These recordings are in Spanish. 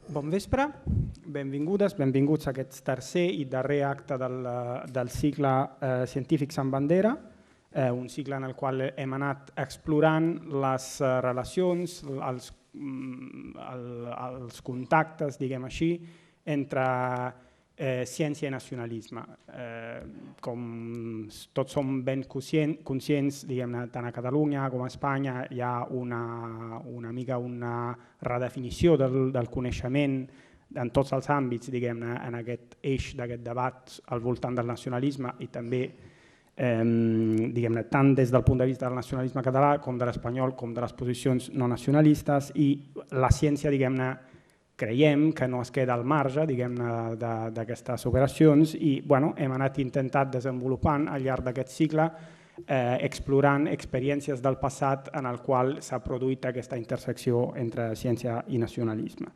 Bon vespre, benvingudes, benvinguts a aquest tercer i darrer acte del cicle Científics amb bandera, un cicle en el qual hem anat explorant les relacions, els contactes, diguem així, entre ciència i nacionalisme. Com tots som ben conscients, diguem-ne, tant a Catalunya com a Espanya hi ha una mica una redefinició del coneixement en tots els àmbits, diguem-ne, en aquest eix d'aquest debat al voltant del nacionalisme i també diguem-ne, tant des del punt de vista del nacionalisme català com de l'espanyol com de les posicions no nacionalistes, i la ciència, diguem-ne, creiem que no es queda al marge, diguem-ne, d'aquestes operacions i hem anat intentant desenvolupant al llarg d'aquest cicle explorant experiències del passat en el qual s'ha produït aquesta intersecció entre ciència i nacionalisme.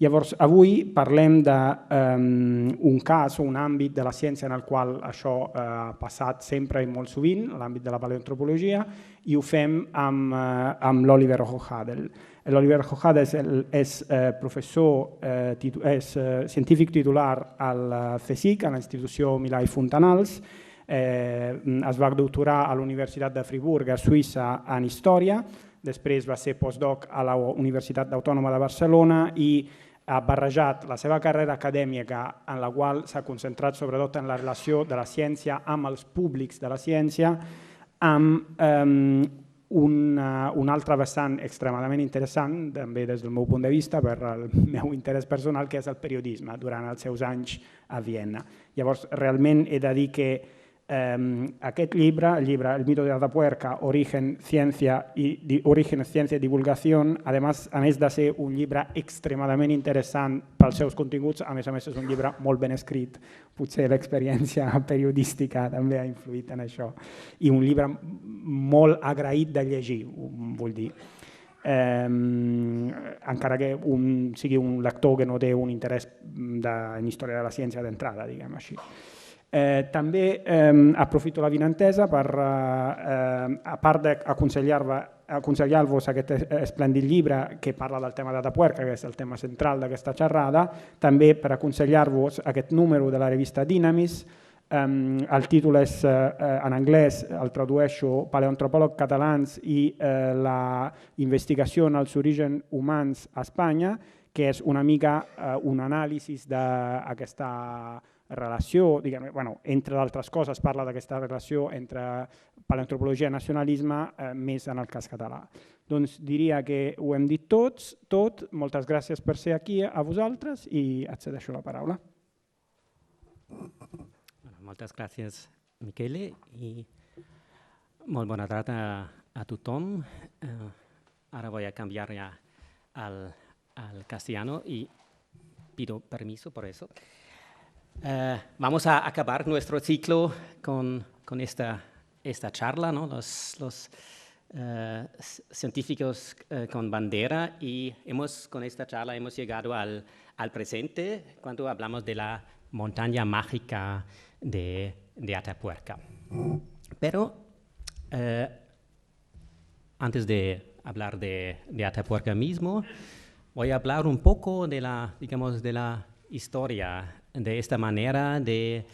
Llavors, avui parlem d'un cas o un àmbit de la ciència en el qual això ha passat sempre i molt sovint, l'àmbit de la paleoantropologia, i ho fem amb l'Oliver Hochadel. L'Oliver Hochadel és professor, és científic titular al CSIC, a la Institució Milà i Fontanals. Es va doctorar a la Universitat de Friburg, a Suïssa, en Història. Després va ser postdoc a la Universitat Autònoma de Barcelona i ha barrejat la seva carrera acadèmica, en la qual s'ha concentrat sobretot en la relació de la ciència amb els públics de la ciència, amb un altre vessant extremadament interessant, també des del meu punt de vista, per el meu interès personal, que és el periodisme, durant els seus anys a Viena. Llavors, realment he de dir que aquest llibre, el llibre El mito de Atapuerca, Origen, Ciencia y Divulgación, a més de ser un llibre extremadament interessant pels seus continguts, a més és un llibre molt ben escrit. Potser l'experiència periodística també ha influït en això. I un llibre molt agraït de llegir, vull dir. Encara que sigui un lector que no té un interès en història de la ciència d'entrada, diguem així. També aprofito l'avinentesa per, a part d'aconsellar-vos aquest esplèndid llibre que parla del tema d'Atapuerca, que és el tema central d'aquesta xerrada, també per aconsellar-vos aquest número de la revista Dynamis. El títol és en anglès, el tradueixo, Paleoantropòlegs catalans i la investigació en els orígens humans a Espanya, que és una mica un anàlisi d'aquesta relació, entre d'altres coses, parla d'aquesta relació entre paleoantropologia i nacionalisme, més en el cas català. Doncs diria que ho hem dit tot. Moltes gràcies per ser aquí a vosaltres i et cedeixo la paraula. Moltes gràcies, Michele, i molt bona tarda a tothom. Ara voy a cambiar ya al castellano y pido permiso por eso. Vamos a acabar nuestro ciclo con esta charla, ¿no? Los científicos con bandera, y con esta charla hemos llegado al presente cuando hablamos de la montaña mágica de Atapuerca. Pero antes de hablar de Atapuerca mismo, voy a hablar un poco de la historia de esta manera de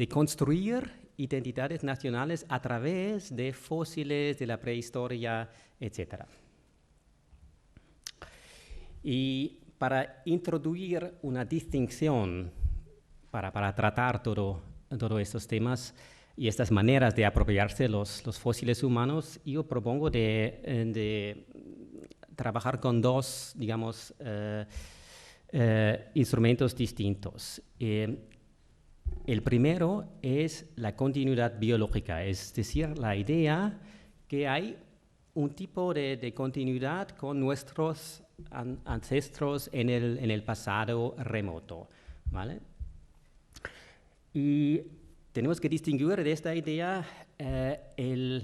construir identidades nacionales a través de fósiles, de la prehistoria, etc. Y para introducir una distinción, para tratar todos estos temas y estas maneras de apropiarse los fósiles humanos, yo propongo de trabajar con dos, instrumentos distintos. El primero es la continuidad biológica, es decir, la idea que hay un tipo de continuidad con nuestros ancestros en el pasado remoto, ¿vale? Y tenemos que distinguir de esta idea el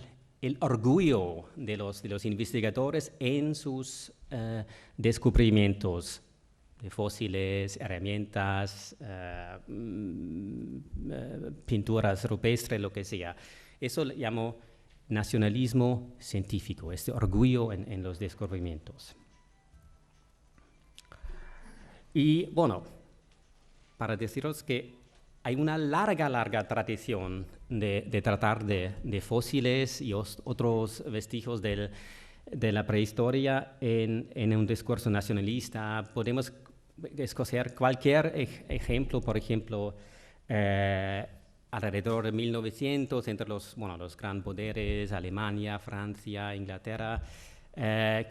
orgullo de los investigadores en sus descubrimientos de fósiles, herramientas, pinturas rupestres, lo que sea. Eso lo llamo nacionalismo científico, este orgullo en los descubrimientos. Y bueno, para deciros que hay una larga tradición de tratar de fósiles y otros vestigios de la prehistoria en un discurso nacionalista. Podemos escoger cualquier ejemplo, por ejemplo, alrededor de 1900, entre los gran poderes, Alemania, Francia, Inglaterra,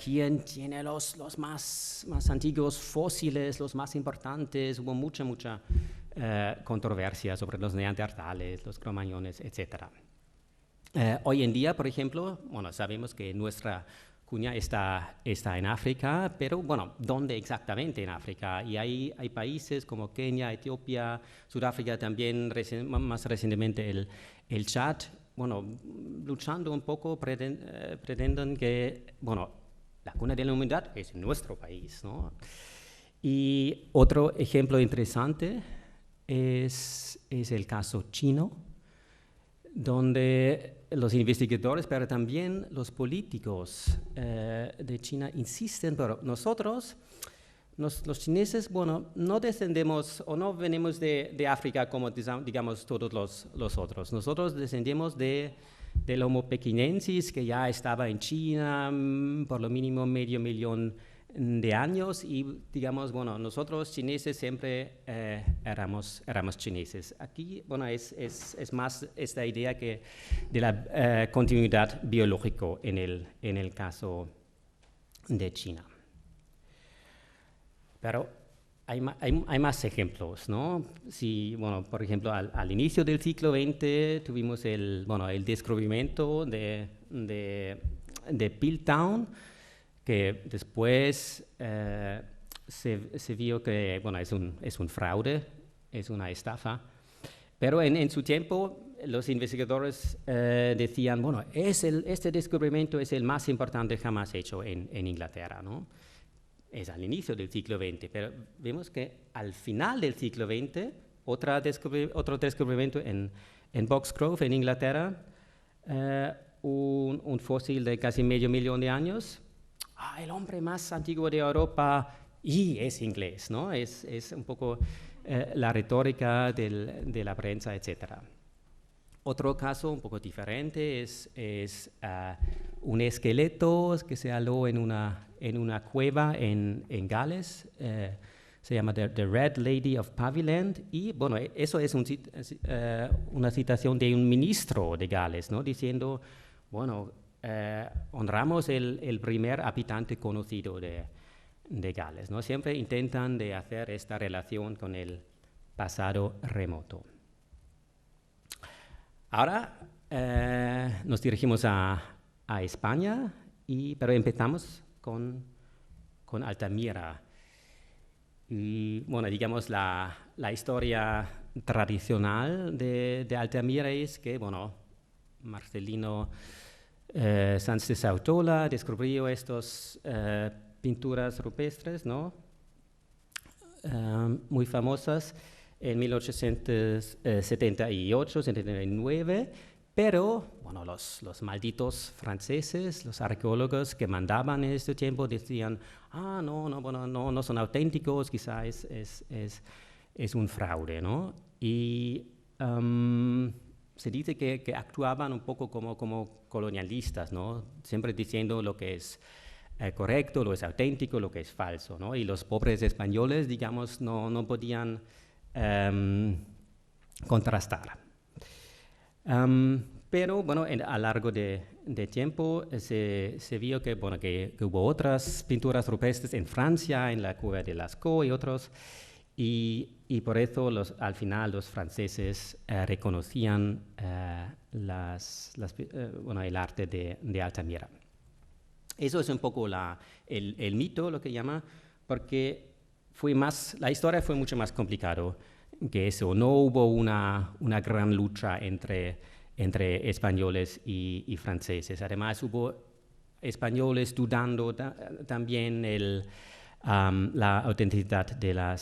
¿quién tiene los más antiguos fósiles, los más importantes? Hubo mucha controversia sobre los neandertales, los cromañones, etc. Hoy en día, por ejemplo, sabemos que nuestra cuña está en África, pero ¿dónde exactamente en África? Y hay países como Kenia, Etiopía, Sudáfrica también, más recientemente el Chad, luchando un poco, pretenden que, la cuna de la humanidad es nuestro país, ¿no? Y otro ejemplo interesante es el caso chino, donde los investigadores, pero también los políticos de China insisten, pero nosotros, los chineses, no descendemos o no venimos de África como digamos todos los otros. Nosotros descendemos del Homo pekinensis, que ya estaba en China por lo mínimo medio millón de años, y digamos, nosotros chineses siempre éramos chineses. Aquí, es más esta idea que de la continuidad biológica en el caso de China. Pero hay más ejemplos, ¿no? Por ejemplo, al inicio del siglo XX tuvimos el descubrimiento de Piltdown, que después se vio que es un fraude, es una estafa, pero en su tiempo los investigadores decían, este descubrimiento es el más importante jamás hecho en Inglaterra, ¿no? Es al inicio del siglo XX, pero vemos que al final del siglo XX, otro descubrimiento en Boxgrove, en Inglaterra, un fósil de casi medio millón de años. El hombre más antiguo de Europa, y es inglés, ¿no? Es un poco la retórica de la prensa, etc. Otro caso un poco diferente es un esqueleto que se halló en una cueva en Gales, se llama The Red Lady of Paviland, y eso es una citación de un ministro de Gales, ¿no? Diciendo, honramos el primer habitante conocido de Gales, ¿no? Siempre intentan de hacer esta relación con el pasado remoto. Ahora nos dirigimos a España, pero empezamos con Altamira. Y digamos la historia tradicional de Altamira es que, Marcelino Sanz de Sautola descubrió estas pinturas rupestres, ¿no? Muy famosas en 1878-79, pero los malditos franceses, los arqueólogos que mandaban en este tiempo decían, no son auténticos, quizás es un fraude, ¿no? Y se dice que actuaban un poco como colonialistas, ¿no? Siempre diciendo lo que es correcto, lo que es auténtico, lo que es falso, ¿no? Y los pobres españoles, digamos, no podían contrastar. Pero, a lo largo de tiempo se vio que hubo otras pinturas rupestres en Francia, en la cueva de Lascaux y otros, y por eso al final los franceses reconocían el arte de Altamira. Eso es un poco el mito, lo que llama, porque la historia fue mucho más complicado que eso. No hubo una gran lucha entre españoles y franceses. Además, hubo españoles dudando también la autenticidad de la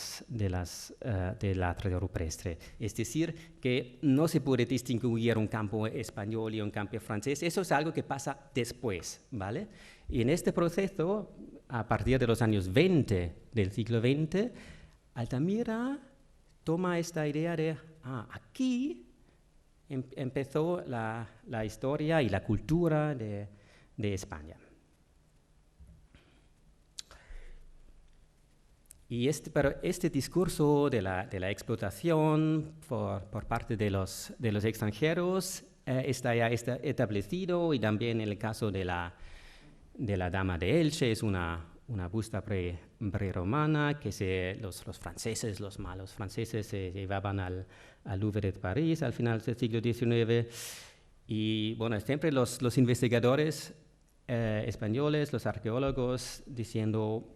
trayectoria rupestre. Es decir, que no se puede distinguir un campo español y un campo francés. Eso es algo que pasa después, ¿vale? Y en este proceso, a partir de los años 20 del siglo XX, Altamira toma esta idea de, aquí empezó la historia y la cultura de España. Pero este discurso de la explotación por parte de los extranjeros está ya establecido, y también en el caso de la Dama de Elche es una busta prerromana que los franceses, los malos franceses, se llevaban al Louvre de París al final del siglo XIX. Y bueno, siempre los investigadores españoles, los arqueólogos, diciendo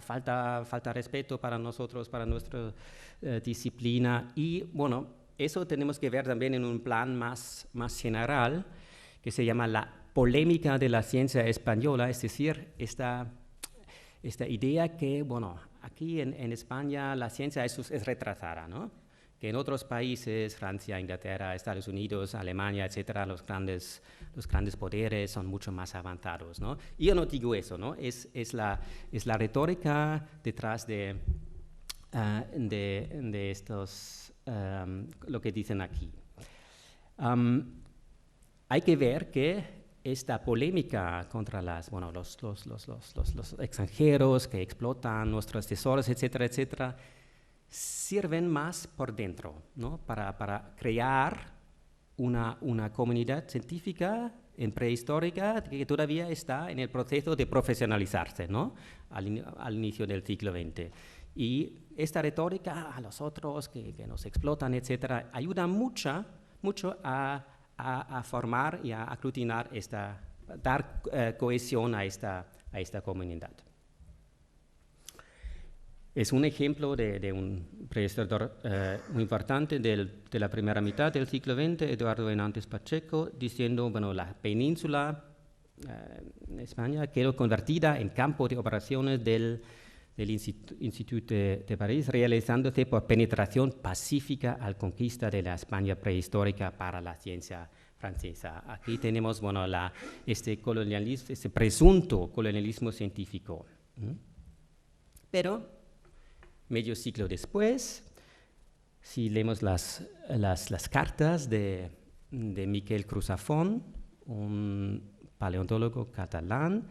falta respeto para nosotros, para nuestra disciplina. Y bueno, eso tenemos que ver también en un plan más general, que se llama la polémica de la ciencia española, es decir, esta idea que, bueno, aquí en España la ciencia es retrasada, ¿no? Que en otros países, Francia, Inglaterra, Estados Unidos, Alemania, etcétera, los grandes poderes son mucho más avanzados, ¿no? Y yo no digo eso, ¿no? Es la retórica detrás de estos, lo que dicen aquí. Hay que ver que esta polémica contra los extranjeros que explotan nuestros tesoros, etcétera, etcétera, sirven más por dentro, ¿no? Para crear una comunidad científica prehistórica que todavía está en el proceso de profesionalizarse, ¿no? Al inicio del siglo XX. Y esta retórica a los otros que nos explotan, etcétera, ayuda mucho a formar y a aglutinar dar cohesión a esta comunidad. Es un ejemplo de un prehistorio muy importante de la primera mitad del siglo XX, Eduardo Hernández Pacheco, diciendo, bueno, la península en España quedó convertida en campo de operaciones del Instituto de París, realizándose por penetración pacífica al conquista de la España prehistórica para la ciencia francesa. Aquí tenemos, bueno, este presunto colonialismo científico. Pero medio siglo después, si leemos las cartas de Miquel Cruzafont, un paleontólogo catalán,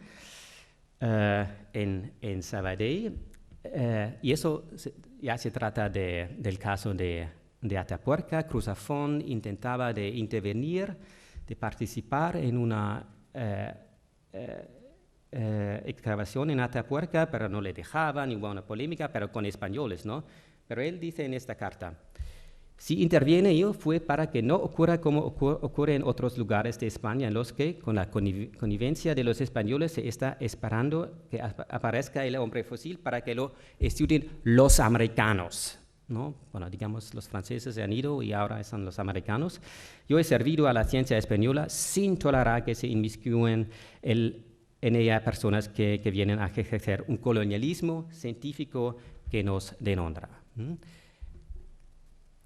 en Sabadell, y eso ya se trata del caso de Atapuerca. Cruzafont intentaba de intervenir, de participar en una excavación en Atapuerca, pero no le dejaban, y hubo una polémica, pero con españoles, ¿no? Pero él dice en esta carta, si interviene yo fue para que no ocurra como ocurre en otros lugares de España, en los que con la connivencia de los españoles se está esperando que aparezca el hombre fósil para que lo estudien los americanos, ¿no? Bueno, digamos, los franceses se han ido y ahora están los americanos. Yo he servido a la ciencia española sin tolerar que se inmiscuyan en ella personas que vienen a ejercer un colonialismo científico que nos denonra.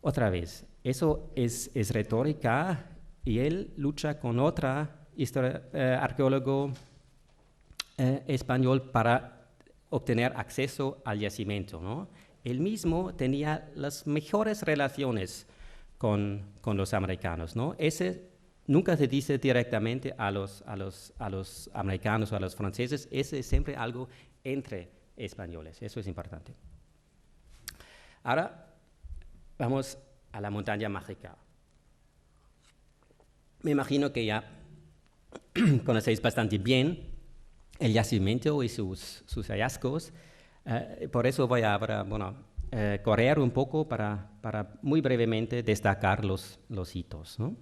Otra vez, eso es retórica, y él lucha con otro arqueólogo español para obtener acceso al yacimiento, ¿no? Él mismo tenía las mejores relaciones con los americanos, ¿no? Ese nunca se dice directamente a los americanos o a los franceses, ese es siempre algo entre españoles, eso es importante. Ahora vamos a la montaña mágica. Me imagino que ya conocéis bastante bien el yacimiento y sus hallazgos, por eso voy a ahora, correr un poco para muy brevemente destacar los hitos, ¿no?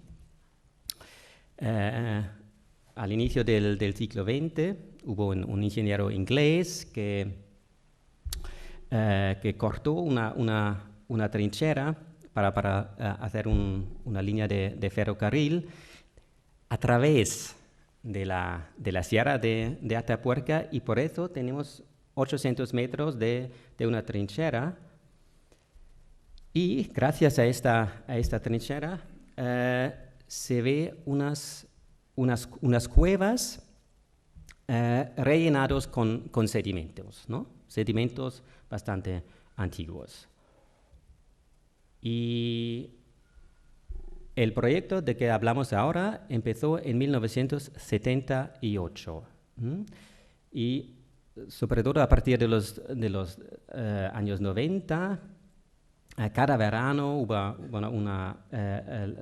Al inicio del siglo XX hubo un ingeniero inglés que cortó una trinchera para hacer una línea de ferrocarril a través de la sierra de Atapuerca, y por eso tenemos 800 metros de una trinchera, y gracias a esta trinchera se ve unas cuevas rellenados con sedimentos, ¿no? Sedimentos bastante antiguos. Y el proyecto de que hablamos ahora empezó en 1978. Y sobre todo a partir de los años 90, cada verano hubo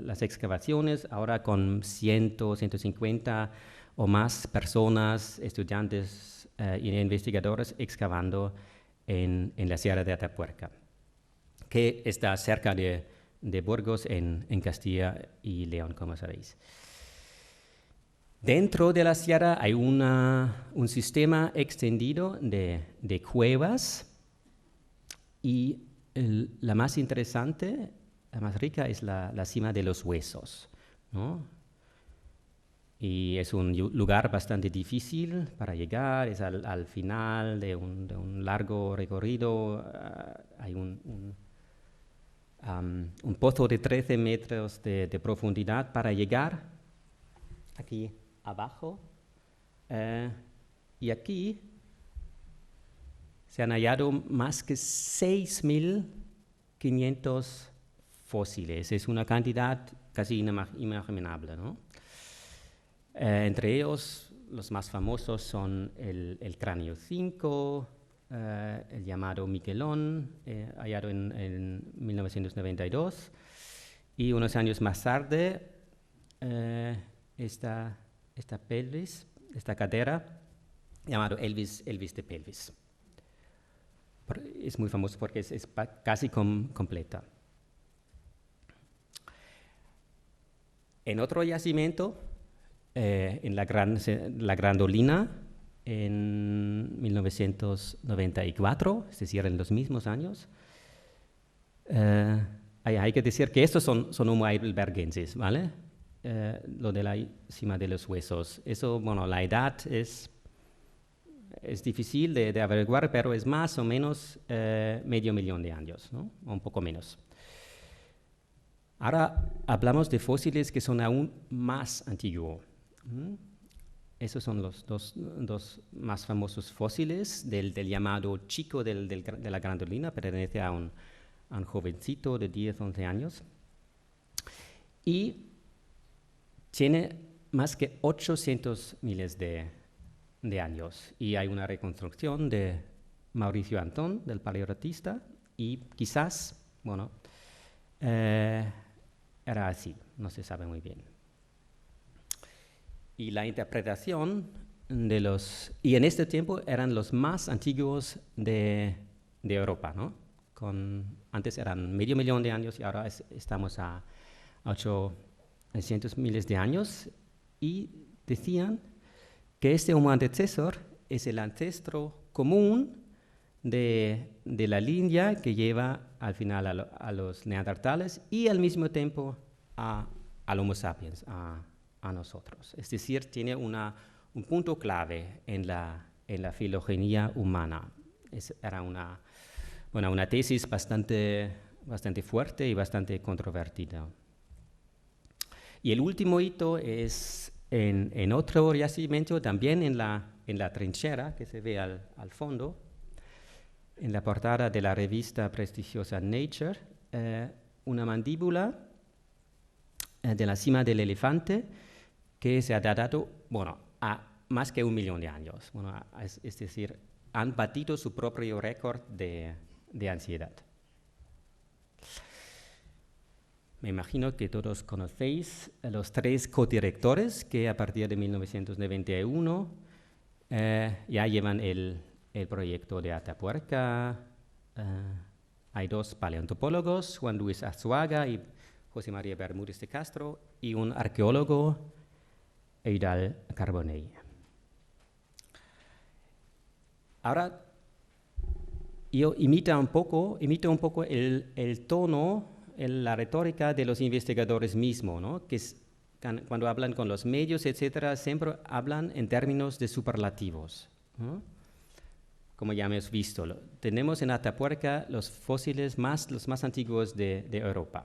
las excavaciones, ahora con 100, 150 o más personas, estudiantes y investigadores excavando en la Sierra de Atapuerca, que está cerca de Burgos en Castilla y León, como sabéis. Dentro de la sierra hay un sistema extendido de cuevas y la más interesante, la más rica, es la cima de los Huesos, ¿no? Y es un lugar bastante difícil para llegar, es al final de un largo recorrido. Hay un pozo de 13 metros de profundidad para llegar aquí abajo. Y aquí se han hallado más que 6.500 fósiles. Es una cantidad casi inimaginable, ¿no? Entre ellos, los más famosos son el cráneo 5, el llamado Miquelón, hallado en 1992, y unos años más tarde, esta pelvis, esta cadera, llamado Elvis de pelvis. Es muy famoso porque es casi completa. En otro yacimiento, en la Grandolina, en 1994, es decir, en los mismos años. Hay que decir que estos son Homo heidelbergensis, ¿vale? Lo de la cima de los Huesos. Eso, bueno, la edad es difícil de averiguar, pero es más o menos medio millón de años, ¿no? O un poco menos. Ahora hablamos de fósiles que son aún más antiguos. Esos son los dos más famosos fósiles del llamado chico de la Grandolina, pertenece a un jovencito de 10, 11 años. Y tiene más que 800 miles de años. Y hay una reconstrucción de Mauricio Antón, del paleoretista, y quizás, bueno, era así, no se sabe muy bien. Y la interpretación y en este tiempo eran los más antiguos de Europa, ¿no? Antes eran medio millón de años y ahora estamos a 800 miles de años, y decían que este Homo antecesor es el ancestro común de la línea que lleva al final a los neandertales y al mismo tiempo al Homo sapiens, a nosotros. Es decir, tiene un punto clave en la filogenia humana. Era una tesis bastante fuerte y bastante controvertida. Y el último hito es en otro yacimiento, también en la trinchera que se ve al fondo, en la portada de la revista prestigiosa Nature, una mandíbula de la cima del elefante que se ha datado, bueno, a más que 1 millón de años. Bueno, es decir, han batido su propio récord de ansiedad. Me imagino que todos conocéis los 3 codirectores que a partir de 1991 ya llevan el proyecto de Atapuerca. Hay 2 paleontopólogos, Juan Luis Arzuaga y José María Bermúdez de Castro, y un arqueólogo, Eudald Carbonell. Ahora, yo imito un poco el tono, la retórica de los investigadores mismos, ¿no? Que cuando hablan con los medios, etcétera, siempre hablan en términos de superlativos, ¿no? Como ya hemos visto, tenemos en Atapuerca los fósiles los más antiguos de Europa.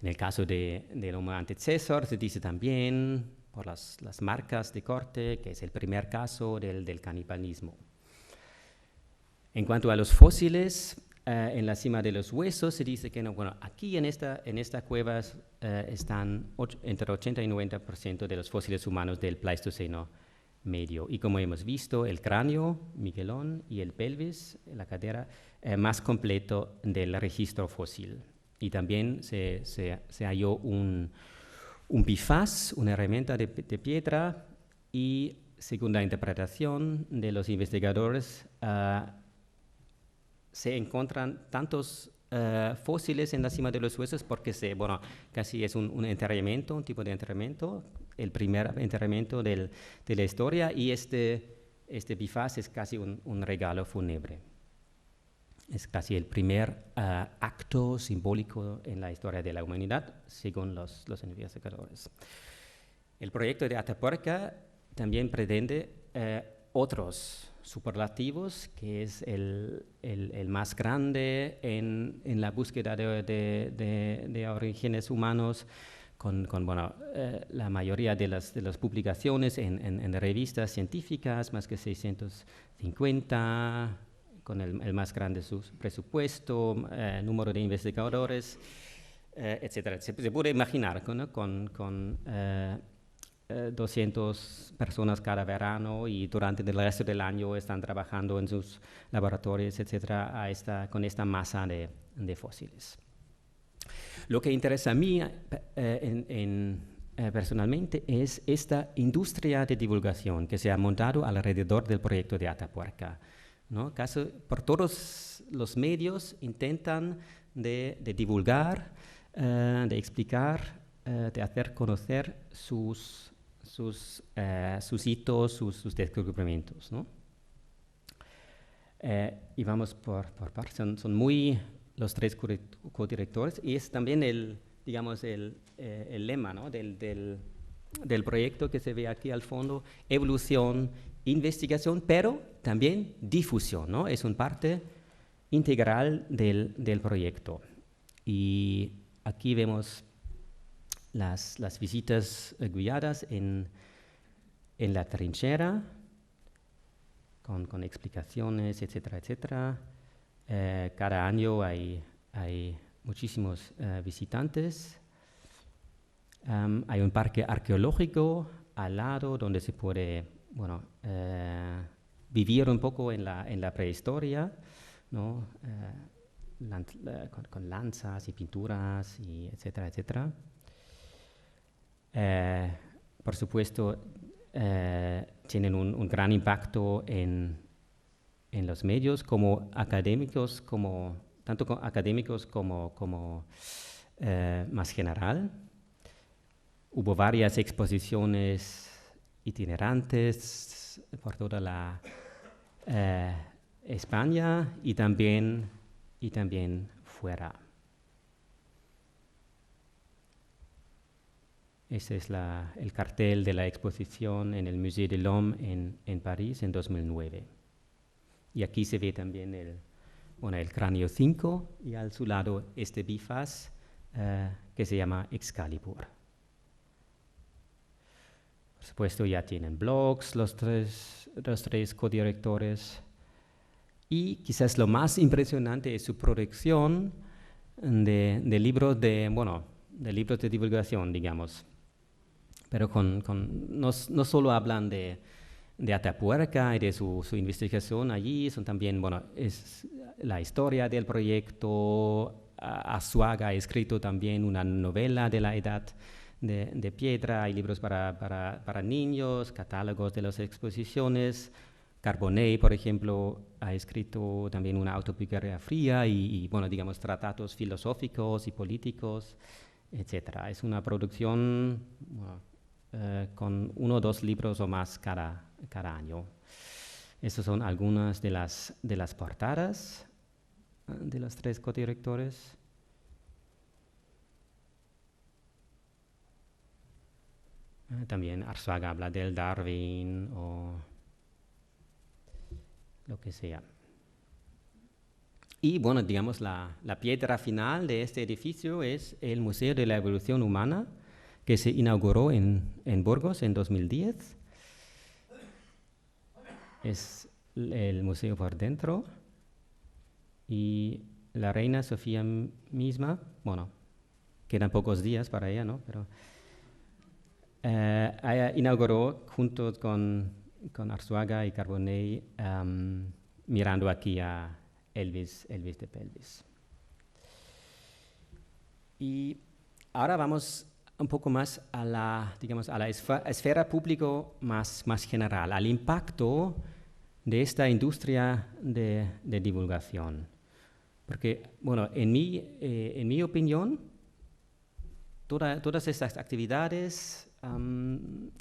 En el caso del Homo antecesor se dice también por las marcas de corte que es el primer caso del canibalismo. En cuanto a los fósiles, en la cima de los huesos se dice que no, bueno, aquí en esta cueva están entre 80 y 90% de los fósiles humanos del Pleistoceno medio. Y como hemos visto, el cráneo, Miguelón, y el pelvis, la cadera, más completo del registro fósil. Y también se halló un bifaz, una herramienta de piedra, y según la interpretación de los investigadores, se encuentran tantos fósiles en la cima de los huesos porque casi es un enterramiento, un tipo de enterramiento, el primer enterramiento de la historia, y este bifaz es casi un regalo fúnebre. Es casi el primer acto simbólico en la historia de la humanidad, según los investigadores. El proyecto de Atapuerca también pretende otros superlativos, que es el más grande en la búsqueda de orígenes humanos, con la mayoría de las publicaciones en revistas científicas, más que 650, con el más grande presupuesto, número de investigadores, etc. Se puede imaginar, ¿no? con 200 personas cada verano, y durante el resto del año están trabajando en sus laboratorios, etcétera, con esta masa de fósiles. Lo que interesa a mí personalmente es esta industria de divulgación que se ha montado alrededor del proyecto de Atapuerca, ¿no? Casi por todos los medios intentan de divulgar, de explicar, de hacer conocer sus hitos, sus descubrimientos, ¿no? Y vamos por partes, son muy los tres codirectores, y es también el lema, ¿no? del proyecto que se ve aquí al fondo: evolución, investigación, pero también difusión, ¿no? Es una parte integral del proyecto. Y aquí vemos las visitas guiadas en la trinchera, con explicaciones, etcétera, etcétera. Cada año hay muchísimos visitantes. Hay un parque arqueológico al lado donde se puede vivir un poco en la prehistoria, ¿no? Con lanzas y pinturas, y etcétera, etcétera. Por supuesto, tienen un gran impacto en los medios, como académicos, tanto académicos como más general. Hubo varias exposiciones itinerantes por toda la España y también fuera. Ese es el cartel de la exposición en el Musée de l'Homme en París en 2009. Y aquí se ve también el cráneo 5, y a su lado este bifaz que se llama Excalibur. Por supuesto, ya tienen blogs los tres codirectores, y quizás lo más impresionante es su producción de libros de divulgación, digamos. Pero no solo hablan de Atapuerca y de su investigación allí, son también, es la historia del proyecto. Arzuaga ha escrito también una novela de la Edad de Piedra, hay libros para niños, catálogos de las exposiciones. Carbonet, por ejemplo, ha escrito también una autobiografía y tratados filosóficos y políticos, etc. Es una producción con 1 o 2 libros o más cada año. Estas son algunas de las portadas de los 3 codirectores. También Arzuaga habla del Darwin o lo que sea. Y la piedra final de este edificio es el Museo de la Evolución Humana, que se inauguró en Burgos en 2010. Es el museo por dentro. y la reina Sofía misma, bueno, quedan pocos días para ella, ¿no? Pero ella inauguró junto con Arzuaga y Carbonell, mirando aquí a Elvis de Pelvis. Y ahora vamos un poco más a la, digamos, a la esfera público más general, al impacto de esta industria de divulgación. Porque, bueno, en mi opinión, todas estas actividades han,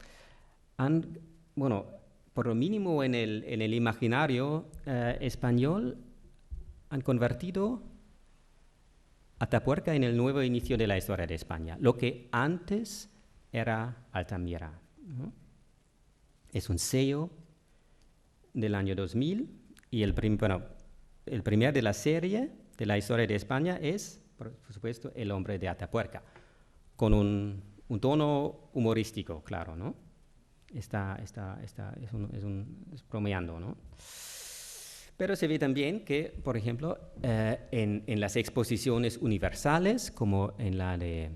bueno, por lo mínimo en el imaginario español, han convertido Atapuerca en el nuevo inicio de la historia de España, lo que antes era Altamira, ¿no? Es un sello del año 2000 y el primer de la serie de la historia de España es, por supuesto, El hombre de Atapuerca, con un tono humorístico, claro, ¿no? Es bromeando, ¿no? Pero se ve también que, por ejemplo, en las exposiciones universales, como en la de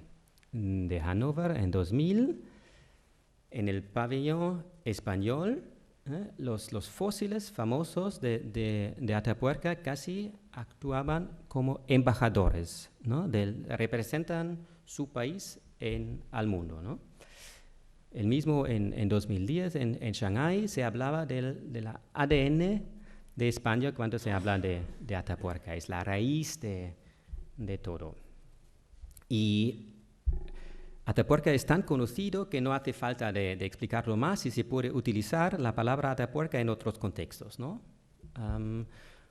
Hannover en 2000, en el pabellón español, los fósiles famosos de Atapuerca casi actuaban como embajadores, ¿no? Representan su país al mundo, ¿no? El mismo en 2010 en Shanghái se hablaba del ADN de España cuando se habla de Atapuerca, es la raíz de todo. Y Atapuerca es tan conocido que no hace falta de explicarlo más y se puede utilizar la palabra Atapuerca en otros contextos, ¿no?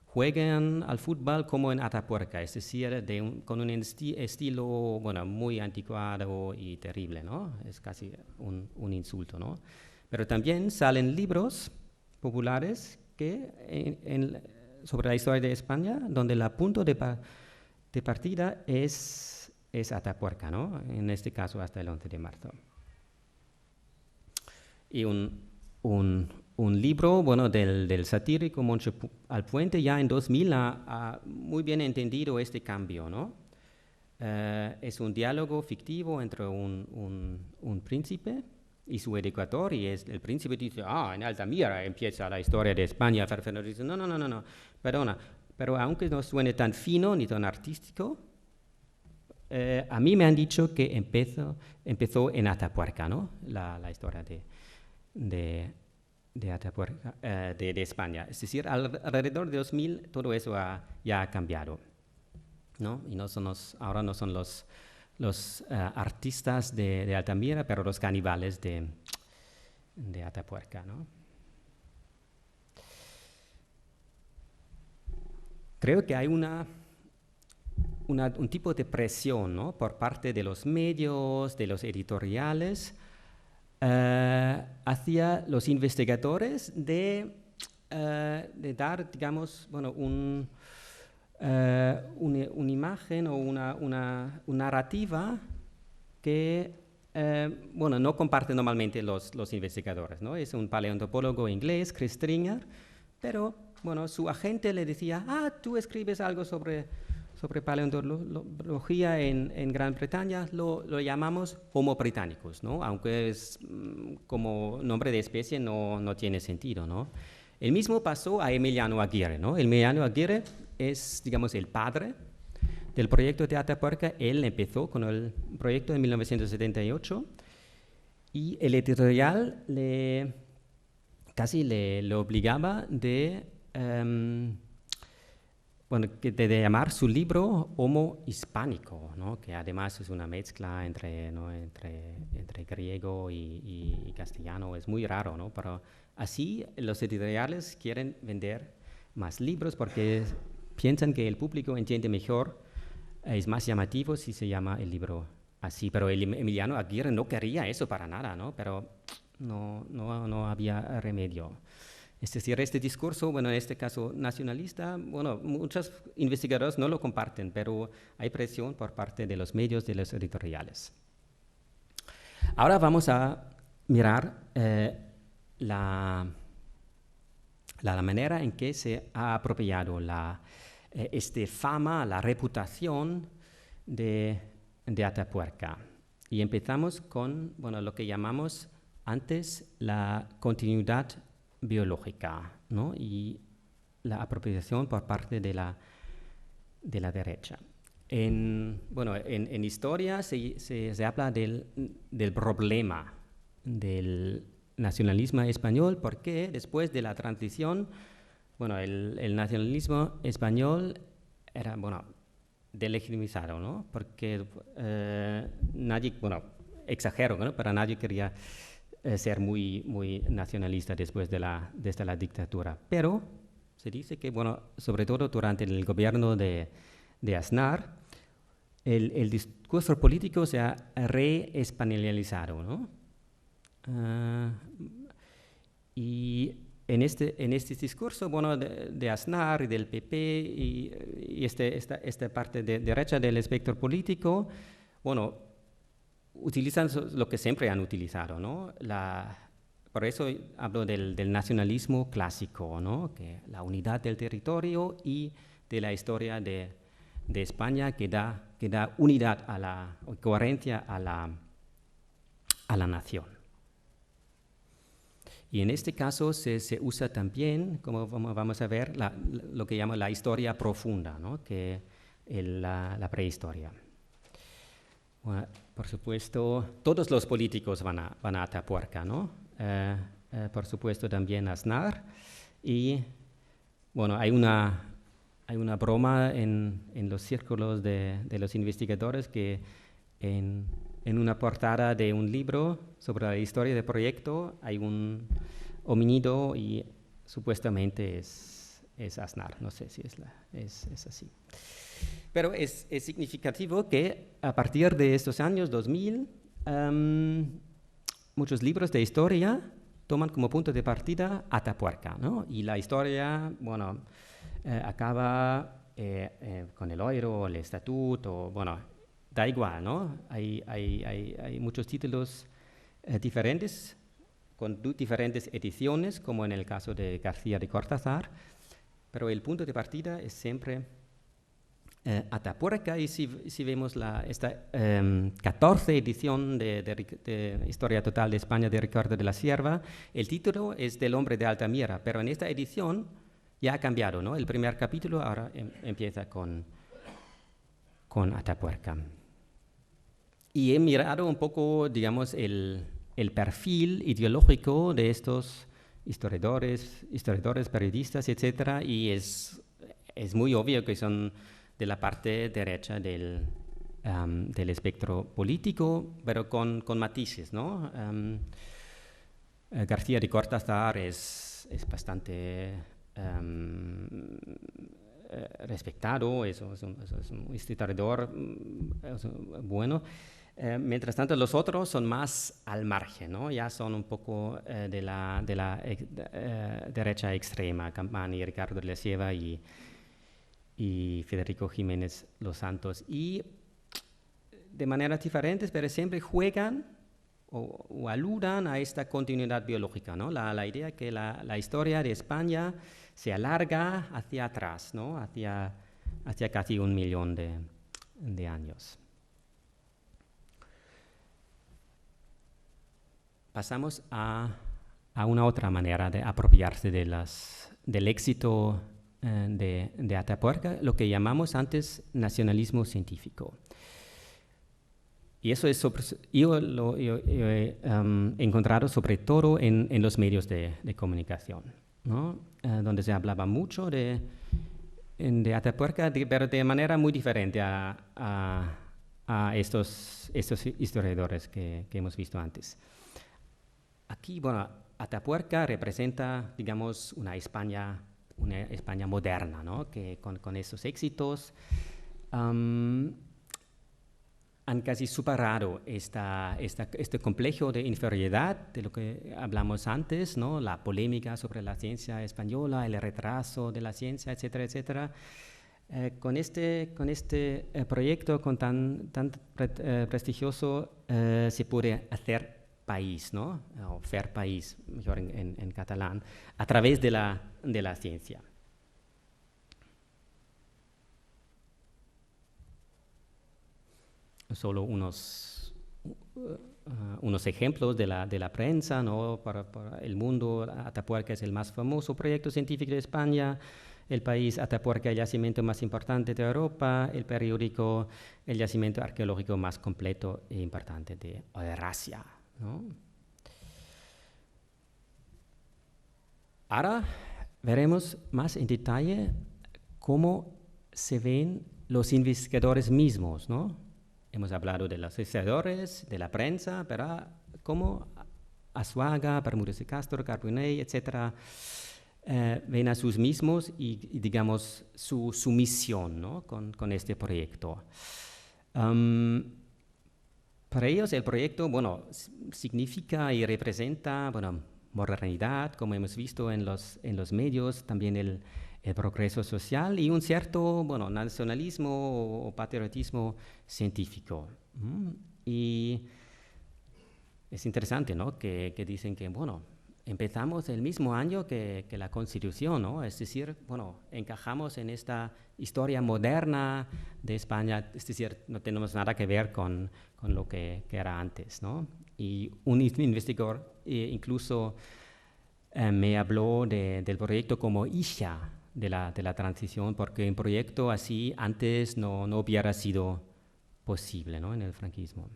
Juegan al fútbol como en Atapuerca, es decir, con un estilo, bueno, muy anticuado y terrible, ¿no? Es casi un insulto, ¿no? Pero también salen libros populares sobre la historia de España, donde el punto de partida es Atapuerca, ¿no? En este caso hasta el 11 de marzo. Y un libro, bueno, del satírico Moncho Alpuente ya en 2000 ha muy bien entendido este cambio, ¿no? Es un diálogo fictivo entre un príncipe y su educador, y el príncipe dice, en Altamira empieza la historia de España. Fernando dice, no, perdona, pero aunque no suene tan fino ni tan artístico, a mí me han dicho que empezó en Atapuerca, ¿no? La historia de Atapuerca, de España. Es decir, alrededor de 2000 todo eso ya ha cambiado, ¿no? Y ahora no son los artistas de Altamira, pero los caníbales de Atapuerca, ¿no? Creo que hay un tipo de presión, ¿no? Por parte de los medios, de los editoriales, hacia los investigadores de dar, digamos, bueno, una imagen o una narrativa que, bueno, no comparten normalmente los investigadores, ¿no? Es un paleontopólogo inglés, Chris Stringer, pero, bueno, su agente le decía, tú escribes algo sobre paleontología en Gran Bretaña, lo llamamos Homo britannicus, ¿no? Aunque como nombre de especie no tiene sentido, ¿no? El mismo pasó a Emiliano Aguirre, ¿no? Emiliano Aguirre es, digamos, el padre del proyecto de Atapuerca. Él empezó con el proyecto en 1978 y el editorial casi le obligaba de llamar su libro Homo hispánico, ¿no? Que además es una mezcla entre griego y castellano. Es muy raro, ¿no? Pero así los editoriales quieren vender más libros porque piensan que el público entiende mejor, es más llamativo si se llama el libro así. Pero Emiliano Aguirre no quería eso para nada, ¿no? Pero no había remedio. Es decir, este discurso, bueno, en este caso nacionalista, bueno, muchos investigadores no lo comparten, pero hay presión por parte de los medios, de los editoriales. Ahora vamos a mirar la manera en que se ha apropiado fama, la reputación de Atapuerca. Y empezamos con lo que llamamos antes la continuidad biológica, ¿no? Y la apropiación por parte de la derecha. En historia se habla del problema del nacionalismo español, porque después de la transición, el nacionalismo español era, delegitimizado, ¿no? Porque nadie, exagero, ¿no? Pero nadie quería ser muy, muy nacionalista desde la dictadura. Pero se dice que, sobre todo durante el gobierno de Aznar, el discurso político se ha reespañolizado, ¿no? Y en este discurso, de Aznar y del PP y esta parte de derecha del espectro político, utilizan lo que siempre han utilizado, ¿no? Por eso hablo del nacionalismo clásico, ¿no? Que la unidad del territorio y de la historia de España que da unidad o coherencia a la nación. Y en este caso se usa también, como vamos a ver, lo que llama la historia profunda, ¿no? Que es la prehistoria. Por supuesto, todos los políticos van a Atapuerca, ¿no? Por supuesto también Aznar. Y hay una broma en los círculos de los investigadores que en una portada de un libro sobre la historia del proyecto hay un homínido y supuestamente es Aznar. No sé si es así. Pero es significativo que a partir de estos años 2000, muchos libros de historia toman como punto de partida Atapuerca, ¿no? Y la historia, acaba con el Euro, el Estatuto, da igual, ¿no? Hay muchos títulos diferentes, con diferentes ediciones, como en el caso de García de Cortázar, pero el punto de partida es siempre Atapuerca. Y si vemos esta 14 edición de Historia Total de España de Ricardo de la Sierva, el título es del hombre de Altamira, pero en esta edición ya ha cambiado, ¿no? El primer capítulo ahora empieza con Atapuerca. Y he mirado un poco, digamos, el perfil ideológico de estos historiadores, periodistas, etcétera, y es muy obvio que son de la parte derecha del espectro político, pero con matices, ¿no? García de Cortázar es bastante respetado, es un historiador bueno. Mientras tanto, los otros son más al margen, ¿no? Ya son un poco de la derecha extrema, Campani, Ricardo de la Sierva y Federico Jiménez Los Santos. Y de maneras diferentes, pero siempre juegan o aludan a esta continuidad biológica, ¿no? La idea que la historia de España se alarga hacia atrás, ¿no? Hacia casi 1 millón de años. Pasamos a una otra manera de apropiarse del éxito de Atapuerca, lo que llamamos antes nacionalismo científico. Y eso yo lo he encontrado sobre todo en los medios de comunicación, ¿no? Donde se hablaba mucho de Atapuerca, pero de manera muy diferente a estos historiadores que hemos visto antes. Aquí, Atapuerca representa, digamos, una España moderna, ¿no? Que con esos éxitos han casi superado este complejo de inferioridad de lo que hablamos antes, ¿no? La polémica sobre la ciencia española, el retraso de la ciencia, etcétera, etcétera. Con este proyecto tan prestigioso se puede hacer país, ¿no? O fer país, mejor en catalán, a través de la ciencia. solo unos ejemplos de la prensa, ¿no? Para el mundo, Atapuerca es el más famoso proyecto científico de España, el país Atapuerca, el yacimiento más importante de Europa, el periódico, el yacimiento arqueológico más completo e importante de Eurasia, ¿no? Ahora veremos más en detalle cómo se ven los investigadores mismos, ¿no? Hemos hablado de los historiadores, de la prensa, pero cómo Azuaga, Bermúdez de Castro, Carbonell, etcétera, ven a sus mismos y digamos, su misión, ¿no? con este proyecto. Para ellos el proyecto, bueno, significa y representa, bueno, modernidad, como hemos visto en los medios, también el progreso social y un cierto, bueno, nacionalismo o patriotismo científico. Y es interesante, ¿no? Que dicen que, bueno, empezamos el mismo año que la Constitución, ¿no? Es decir, bueno, encajamos en esta historia moderna de España, es decir, no tenemos nada que ver con lo que era antes, ¿no? Y un investigador incluso me habló del proyecto como hija de la transición, porque un proyecto así antes no hubiera sido posible, ¿no? En el franquismo.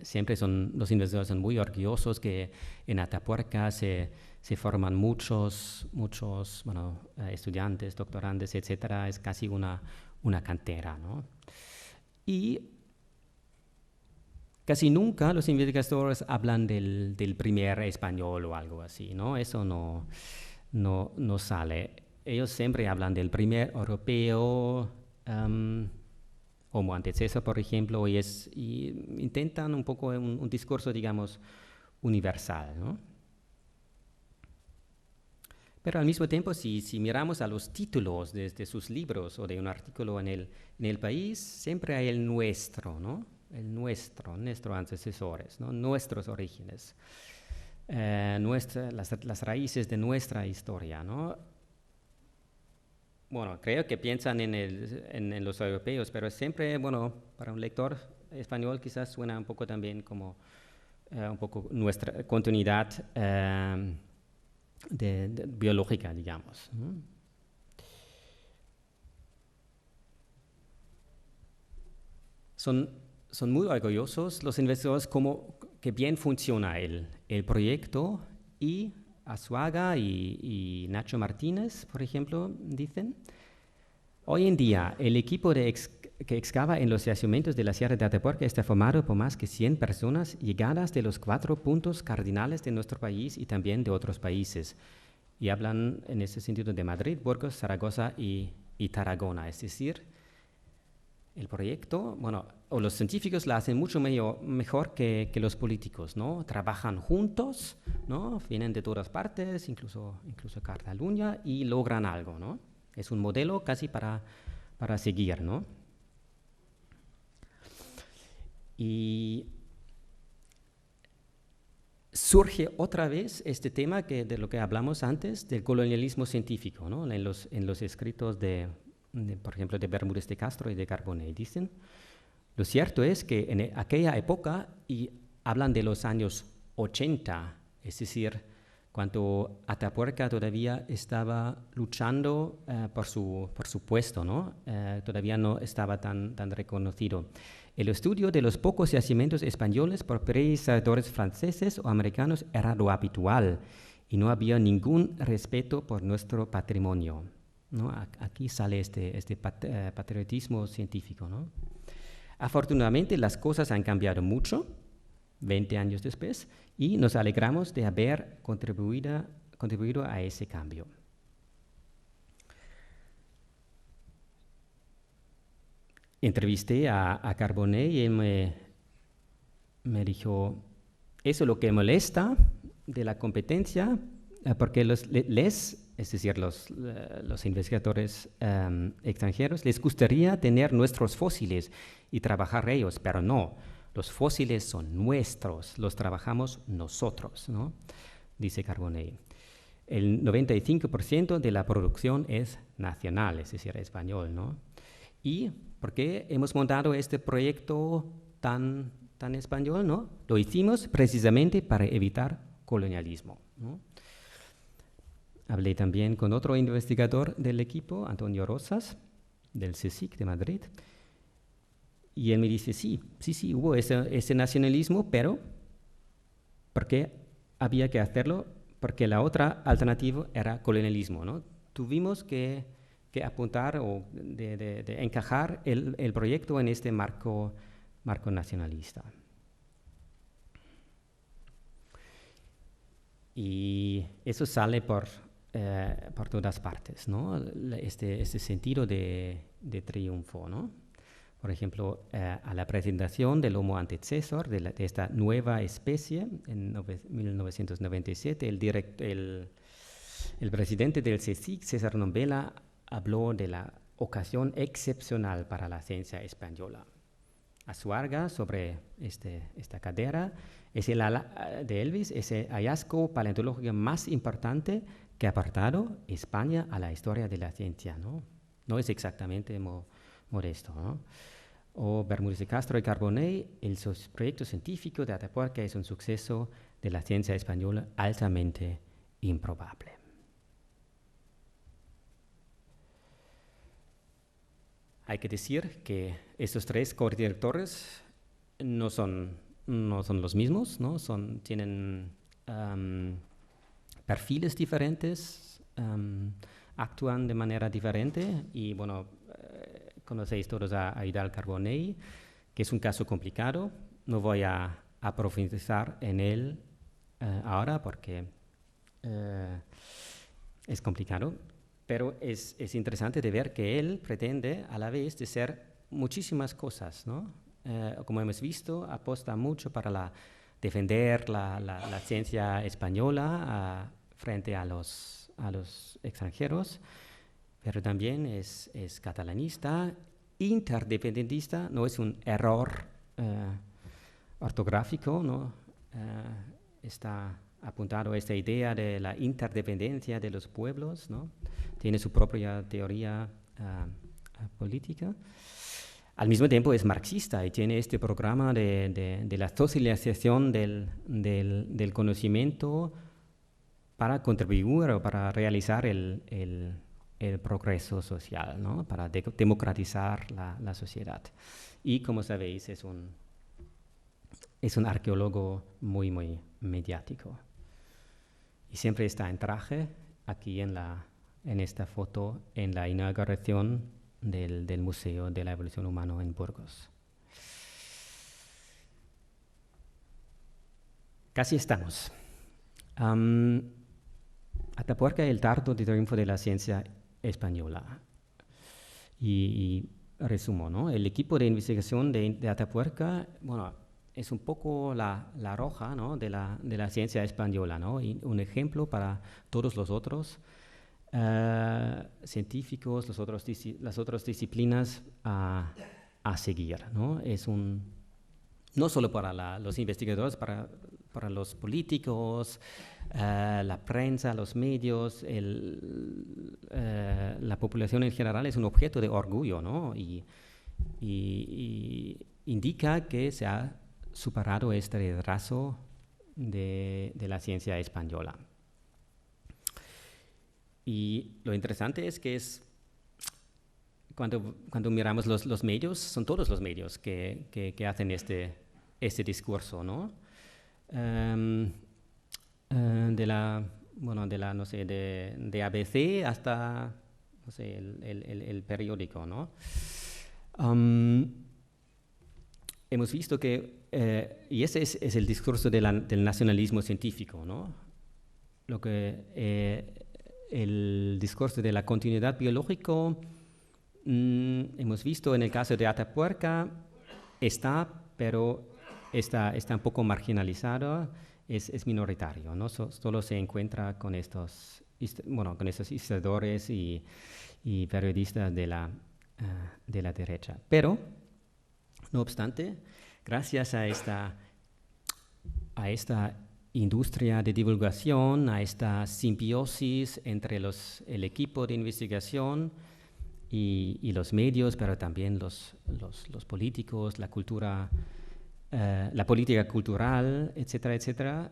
Siempre los investigadores son muy orgullosos que en Atapuerca se forman muchos bueno, estudiantes, doctorantes, etcétera. Es casi una cantera, ¿no? Y casi nunca los investigadores hablan del primer español o algo así, ¿no? Eso no sale. Ellos siempre hablan del primer europeo, como antecesor, por ejemplo, y intentan un poco un discurso, digamos, universal, ¿no? Pero al mismo tiempo, si miramos a los títulos de sus libros o de un artículo en el país, siempre hay el nuestro, ¿no? El nuestros antecesores, ¿no? Nuestros orígenes, las raíces de nuestra historia, ¿no? Bueno, creo que piensan en los europeos, pero siempre, bueno, para un lector español quizás suena un poco también como un poco nuestra continuidad biológica, digamos. Son muy orgullosos los investigadores como que bien funciona el proyecto, y Azuaga y Nacho Martínez, por ejemplo, dicen: hoy en día el equipo que excava en los yacimientos de la Sierra de Atapuerca está formado por más que 100 personas llegadas de los 4 puntos cardinales de nuestro país y también de otros países. Y hablan en ese sentido de Madrid, Burgos, Zaragoza y Tarragona. Es decir, el proyecto, bueno, o los científicos la hacen mucho mejor que los políticos, ¿no? Trabajan juntos, ¿no? Vienen de todas partes, incluso Cataluña, y logran algo, ¿no? Es un modelo casi para seguir, ¿no? Y surge otra vez este tema de lo que hablamos antes, del colonialismo científico, ¿no? En los escritos por ejemplo, de Bermúdez de Castro y de Carbonell. Dicen: lo cierto es que en aquella época, y hablan de los años 80, es decir, cuando Atapuerca todavía estaba luchando por su puesto, ¿no? Todavía no estaba tan reconocido. El estudio de los pocos yacimientos españoles por predecesores franceses o americanos era lo habitual, y no había ningún respeto por nuestro patrimonio, ¿no? Aquí sale este patriotismo científico, ¿no? Afortunadamente las cosas han cambiado mucho 20 años después, y nos alegramos de haber contribuido a ese cambio. Entrevisté a Carbonell y él me dijo: eso es lo que molesta de la competencia, porque es decir, los investigadores extranjeros, les gustaría tener nuestros fósiles y trabajar ellos, pero no, los fósiles son nuestros, los trabajamos nosotros, ¿no? Dice Carbonell. El 95% de la producción es nacional, es decir, español, ¿no? ¿Y por qué hemos montado este proyecto tan español, ¿no? Lo hicimos precisamente para evitar colonialismo, ¿no? Hablé también con otro investigador del equipo, Antonio Rosas, del CSIC de Madrid, y él me dice, sí, hubo ese nacionalismo, pero ¿por qué había que hacerlo? Porque la otra alternativa era colonialismo, ¿no? Tuvimos que apuntar o de encajar el proyecto en este marco nacionalista. Y eso sale por todas partes, ¿no? Este sentido de triunfo, ¿no? Por ejemplo, a la presentación del Homo antecessor, de esta nueva especie, en 1997, el presidente del CSIC, César Nombela, habló de la ocasión excepcional para la ciencia española. Azuarga, sobre esta cadera, es el ala de Elvis, es el hallazgo paleontológico más importante que ha aportado España a la historia de la ciencia, ¿no? No es exactamente modesto, ¿no? O Bermúdez de Castro y Carbonell, el proyecto científico de Atapuerca es un suceso de la ciencia española altamente improbable. Hay que decir que estos tres codirectores no son los mismos, ¿no? Tienen perfiles diferentes, actúan de manera diferente y, bueno, conocéis todos a Eudald Carbonell, que es un caso complicado. No voy a profundizar en él ahora porque es complicado. Pero es interesante de ver que él pretende a la vez de ser muchísimas cosas, ¿no? Como hemos visto, aposta mucho para defender la ciencia española frente a los extranjeros, pero también es catalanista, interdependentista, no es un error ortográfico, ¿no? Está apuntado a esta idea de la interdependencia de los pueblos, ¿no? Tiene su propia teoría política. Al mismo tiempo es marxista y tiene este programa de la socialización del conocimiento para contribuir o para realizar el progreso social, ¿no? Para democratizar la sociedad. Y como sabéis, es un arqueólogo muy, muy mediático. Y siempre está en traje, aquí en esta foto, en la inauguración del Museo de la Evolución Humana en Burgos. Casi estamos. Atapuerca, el dardo de triunfo de la ciencia española. Y resumo, ¿no? El equipo de investigación de Atapuerca, bueno, es un poco la roja, ¿no? de la ciencia española, ¿no? Y un ejemplo para todos los otros científicos, las otras disciplinas a seguir, ¿no? No solo para los investigadores, para los políticos, la prensa, los medios, la población en general es un objeto de orgullo, ¿no? Y indica que se ha superado este retraso de la ciencia española. Y lo interesante es que cuando miramos los medios, son todos los medios que hacen este discurso, ¿no? De ABC hasta, no sé, el periódico, ¿no? Hemos visto que, y ese es el discurso del nacionalismo científico, ¿no? El discurso de la continuidad biológica, hemos visto en el caso de Atapuerca, pero está un poco marginalizado, es minoritario, ¿no? Solo se encuentra con estos historiadores y periodistas de la derecha. Pero, no obstante, gracias a esta industria de divulgación, a esta simbiosis entre el equipo de investigación y los medios, pero también los políticos, la cultura, la política cultural, etcétera, etcétera.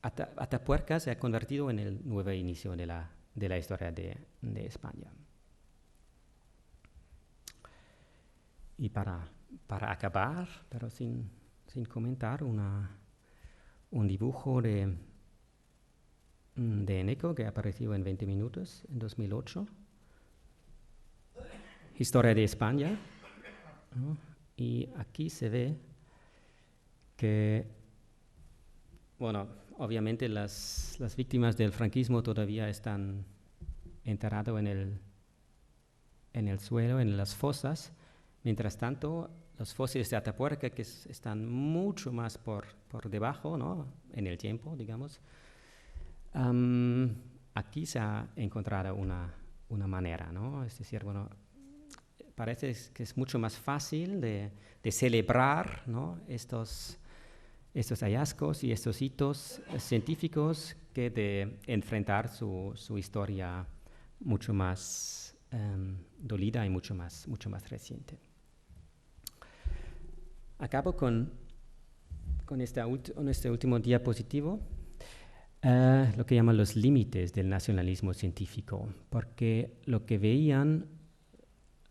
Atapuerca se ha convertido en el nuevo inicio de la historia de España. Y para acabar, pero sin comentar, un dibujo de Eneco que apareció en 20 minutos en 2008. Historia de España, ¿no? Y aquí se ve que, bueno, obviamente las víctimas del franquismo todavía están enterradas en el suelo, en las fosas. Mientras tanto, los fósiles de Atapuerca, que están mucho más por debajo, ¿no? En el tiempo, digamos, aquí se ha encontrado una manera, ¿no? Es decir, bueno, parece que es mucho más fácil de celebrar, ¿no? estos hallazgos y estos hitos científicos que de enfrentar su historia mucho más dolida y mucho más reciente. Acabo con este último diapositivo, lo que llaman los límites del nacionalismo científico, porque lo que veían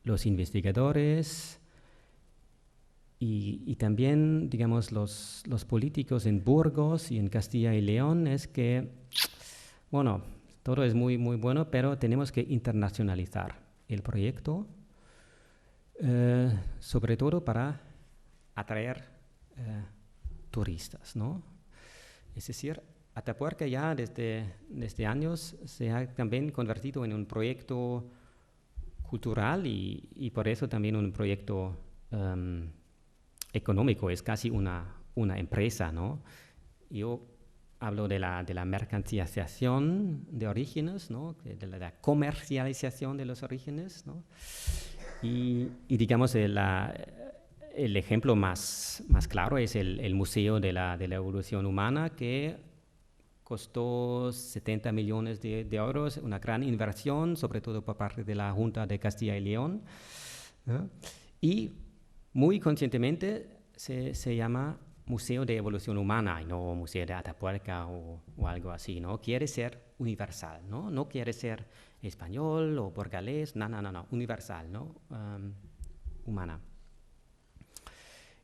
los investigadores y también, digamos, los políticos en Burgos y en Castilla y León es que, bueno, todo es muy, muy bueno, pero tenemos que internacionalizar el proyecto, sobre todo para atraer turistas, ¿no? Es decir, Atapuerca ya desde años se ha también convertido en un proyecto cultural y por eso también un proyecto económico, es casi una empresa, ¿no? Yo hablo de la mercantilización de orígenes, ¿no? De la comercialización de los orígenes, ¿no? Y digamos, el ejemplo más claro es el Museo de la Evolución Humana, que costó 70 millones de euros, una gran inversión, sobre todo por parte de la Junta de Castilla y León, ¿no? Y muy conscientemente se llama Museo de Evolución Humana y no Museo de Atapuerca o algo así, ¿no? Quiere ser universal, ¿no? No quiere ser español o burgalés, no, universal, ¿no? Humana.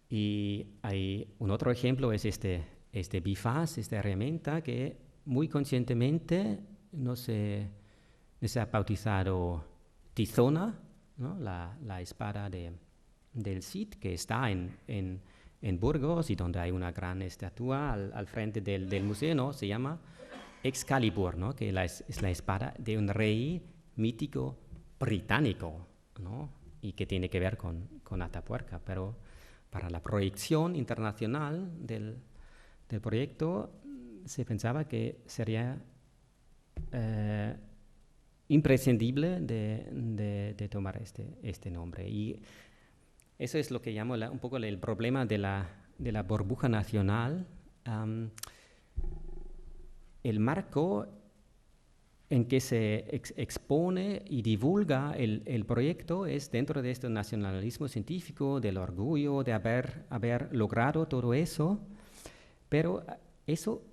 Y hay un otro ejemplo, es este bifaz, esta herramienta que muy conscientemente no se ha bautizado Tizona, ¿no? la espada del Cid, que está en Burgos y donde hay una gran estatua al frente del museo, ¿no? Se llama Excalibur, ¿no? Que es la espada de un rey mítico británico, ¿no? Y que tiene que ver con Atapuerca, pero para la proyección internacional del proyecto se pensaba que sería imprescindible de tomar este nombre. Y eso es lo que llamo un poco el problema de la burbuja nacional. El marco en que se expone y divulga el proyecto es dentro de este nacionalismo científico, del orgullo de haber logrado todo eso, pero eso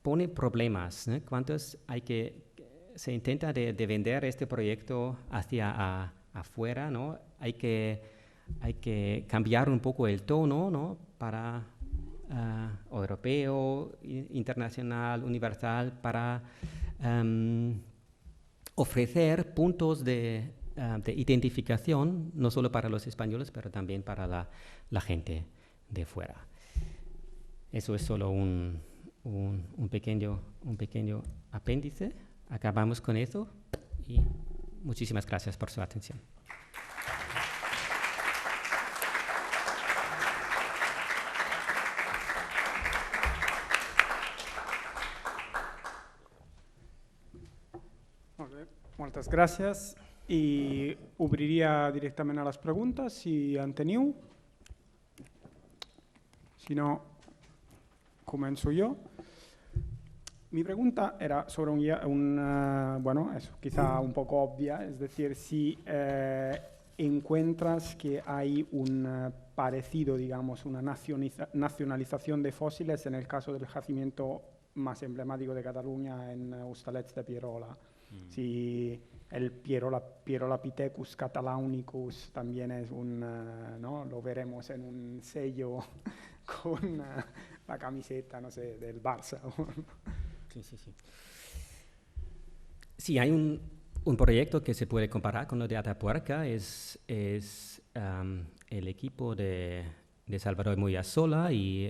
pone problemas, ¿no? ¿Cuántos se intenta de vender este proyecto hacia afuera, ¿no? Hay que cambiar un poco el tono, ¿no? Para europeo, internacional, universal, para ofrecer puntos de identificación, no solo para los españoles, pero también para la gente de fuera. Eso es solo un pequeño apéndice. Acabamos con eso y muchísimas gracias por su atención. Moltes gràcies i obriria directament a les preguntes, si en teniu. Si no, començo jo. Mi pregunta era sobre bueno, eso, quizá un poco obvia, es decir, si encuentras que hay un parecido, digamos, una nacionalización de fósiles en el caso del yacimiento más emblemático de Cataluña en Hostalets de Pierola. Si el Pierolapithecus catalaunicus también es ¿no? Lo veremos en un sello con la camiseta, no sé, del Barça. Sí, sí, sí. Sí, hay un proyecto que se puede comparar con lo de Atapuerca, es el equipo de Salvador Moyasola y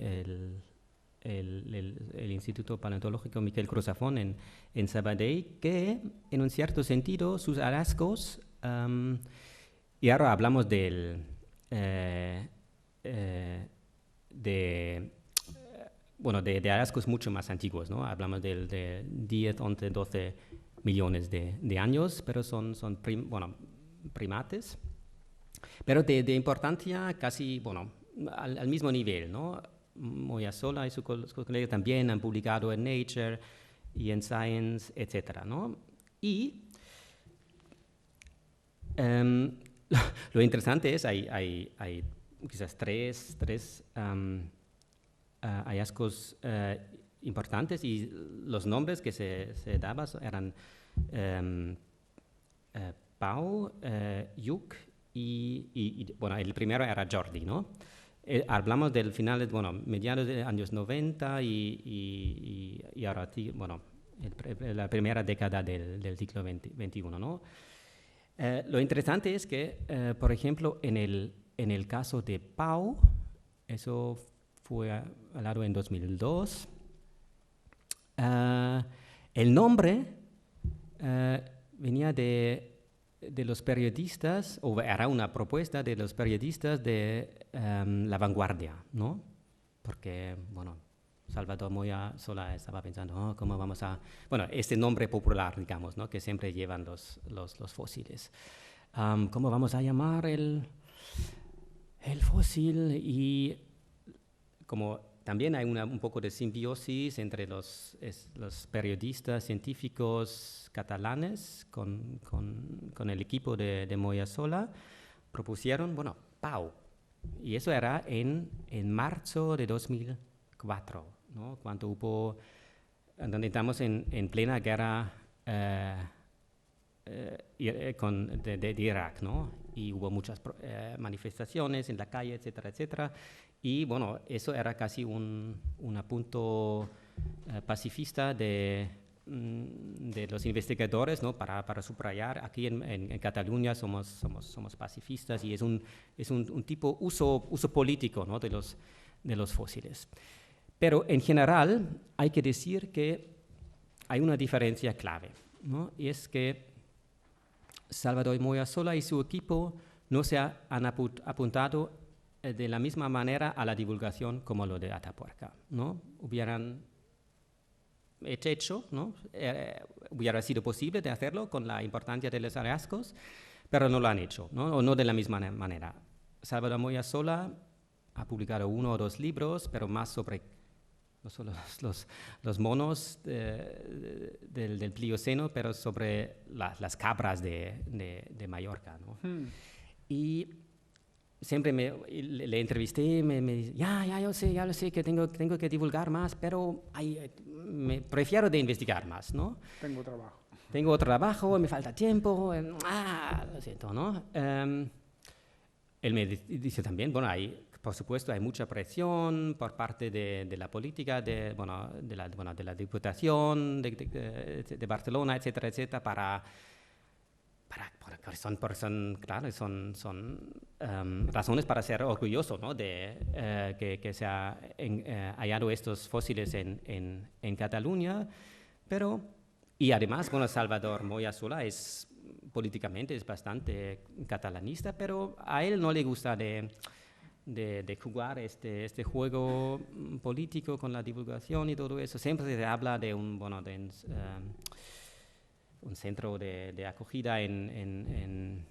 el Instituto Paleontológico Miquel Cruz Zafón en Sabadell, que en un cierto sentido sus hallazgos, y ahora hablamos de hallazgos mucho más antiguos, ¿no? Hablamos de 10, 11, 12 millones de años, pero son primates, pero de importancia casi, al mismo nivel, ¿no? Moyasola y sus colegas también han publicado en Nature y en Science, etcétera, ¿no? Y lo interesante es, hay quizás tres hallazgos importantes, y los nombres que se daban eran Pau, Yuk y el primero era Jordi, ¿no? Hablamos del final, mediados de años 90 y ahora, la primera década del siglo XXI, ¿no? Lo interesante es que, por ejemplo, en el caso de Pau, eso fue hablado en 2002, el nombre venía de los periodistas, o era una propuesta de los periodistas de La Vanguardia, ¿no? Porque, Salvador Moyasola estaba pensando, ¿cómo vamos a...? Este nombre popular, digamos, ¿no? Que siempre llevan los fósiles. ¿Cómo vamos a llamar el fósil? Y como también hay un poco de simbiosis entre los periodistas científicos catalanes con el equipo de Moyasola, propusieron, Pau. Y eso era en marzo de 2004, ¿no? Cuando donde estamos en plena guerra de Irak, ¿no? Y hubo muchas manifestaciones en la calle, etcétera, etcétera. Y eso era casi un punto pacifista de los investigadores, ¿no? Para subrayar, aquí en Cataluña somos pacifistas, y es un tipo uso político, ¿no? de los fósiles. Pero en general hay que decir que hay una diferencia clave, ¿no? Y es que Salvador Moyasola y su equipo no se han apuntado de la misma manera a la divulgación como lo de Atapuerca, ¿no? Hubieran hecho, ¿no? Hubiera sido posible de hacerlo con la importancia de los hallazgos, pero no lo han hecho, ¿no? O no de la misma manera. Salvador Moyasola ha publicado 1 o 2 libros, pero más sobre no solo los monos del Plioceno, pero sobre las cabras de Mallorca, ¿no? Y siempre le entrevisté, me dice, ya lo sé, que tengo que divulgar más, pero me prefiero de investigar más, ¿no? Tengo otro trabajo, me falta tiempo, lo siento, ¿no? Él me dice también, por supuesto, hay mucha presión por parte de la política, de la Diputación de Barcelona, etcétera, etcétera, son razones para ser orgulloso, ¿no? De que se ha hallado estos fósiles en Cataluña, y además, Salvador Moyasola políticamente es bastante catalanista, pero a él no le gusta de jugar este juego político con la divulgación y todo eso. Siempre se habla de un centro de acogida en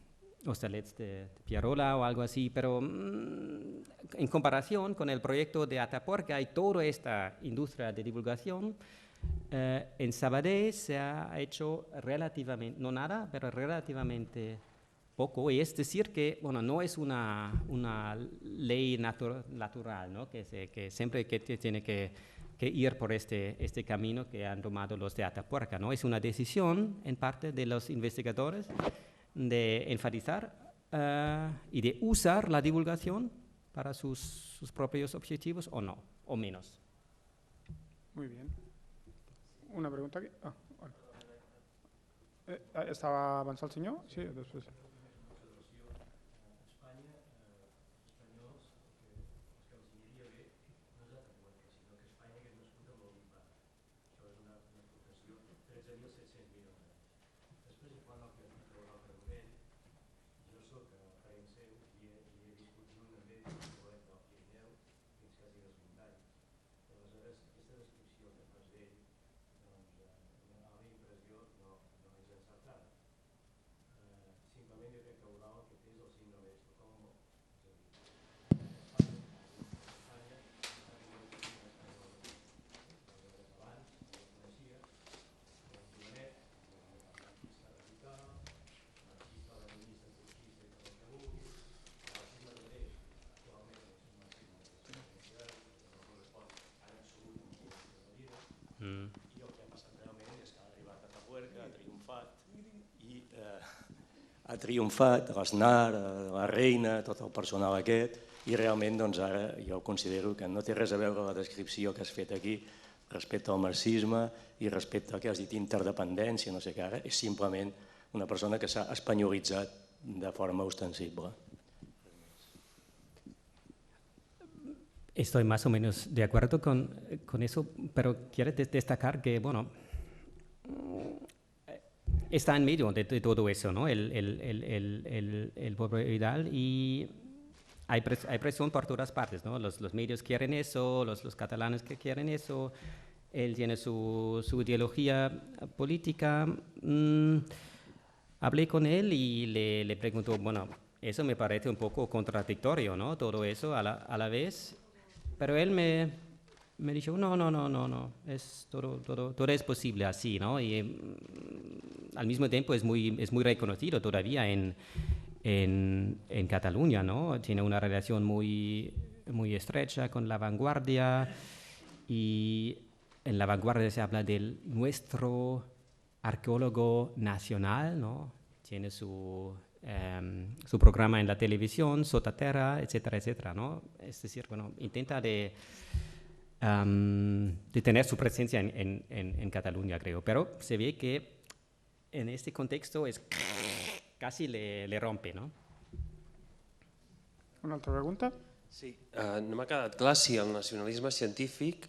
Hostalets de Pierola o algo así, pero en comparación con el proyecto de Atapuerca y toda esta industria de divulgación, En Sabadell se ha hecho relativamente, no nada, pero relativamente poco. Y es decir que, bueno, no es una ley natural, ¿no? Que siempre que tiene que ir por este camino que han tomado los de Atapuerca, ¿no? Es una decisión en parte de los investigadores de enfatizar y de usar la divulgación para sus propios objetivos o no, o menos. Muy bien. Una pregunta aquí. ¿Estaba avanzado el señor? Sí, después. I el que ha passat realment és que ha arribat a Atapuerca, ha triomfat l'Aznar, la reina, tot el personal aquest, i realment doncs, ara jo considero que no té res a veure la descripció que has fet aquí respecte al marxisme i respecte al que has dit interdependència, no sé què, ara és simplement una persona que s'ha espanyolitzat de forma ostensible. Estoy más o menos de acuerdo con eso, pero quiero destacar que, bueno, está en medio de todo eso, ¿no? El pueblo Vidal, y hay presión por todas partes, ¿no? Los medios quieren eso, los catalanes que quieren eso, él tiene su ideología política. Hablé con él y le pregunto, bueno, eso me parece un poco contradictorio, ¿no? Todo eso a la vez. Pero él me dijo, no, todo es posible así, ¿no? Y al mismo tiempo es muy reconocido todavía en Cataluña, ¿no? Tiene una relación muy estrecha con La Vanguardia, y en La Vanguardia se habla del nuestro arqueólogo nacional, ¿no? Tiene su programa en la televisión, Sotaterra, etcétera, etcétera, ¿no? Es decir, bueno, intenta de tener su presencia en Cataluña, creo, pero se ve que en este contexto casi le rompe, ¿no? Una altra pregunta? Sí, no m'ha quedat clar si el nacionalisme científic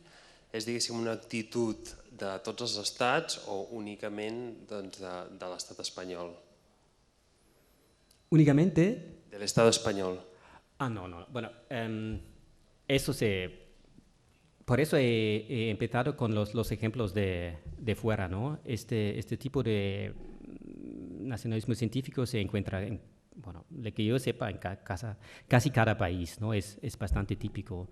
és, diguéssim, una actitud de tots els estats o únicament doncs, de l'estat espanyol. Únicamente. Del Estado español. No. Bueno, por eso he empezado con los ejemplos de fuera, ¿no? Este tipo de nacionalismo científico se encuentra, bueno, lo que yo sepa, en casi cada país, ¿no? Es bastante típico.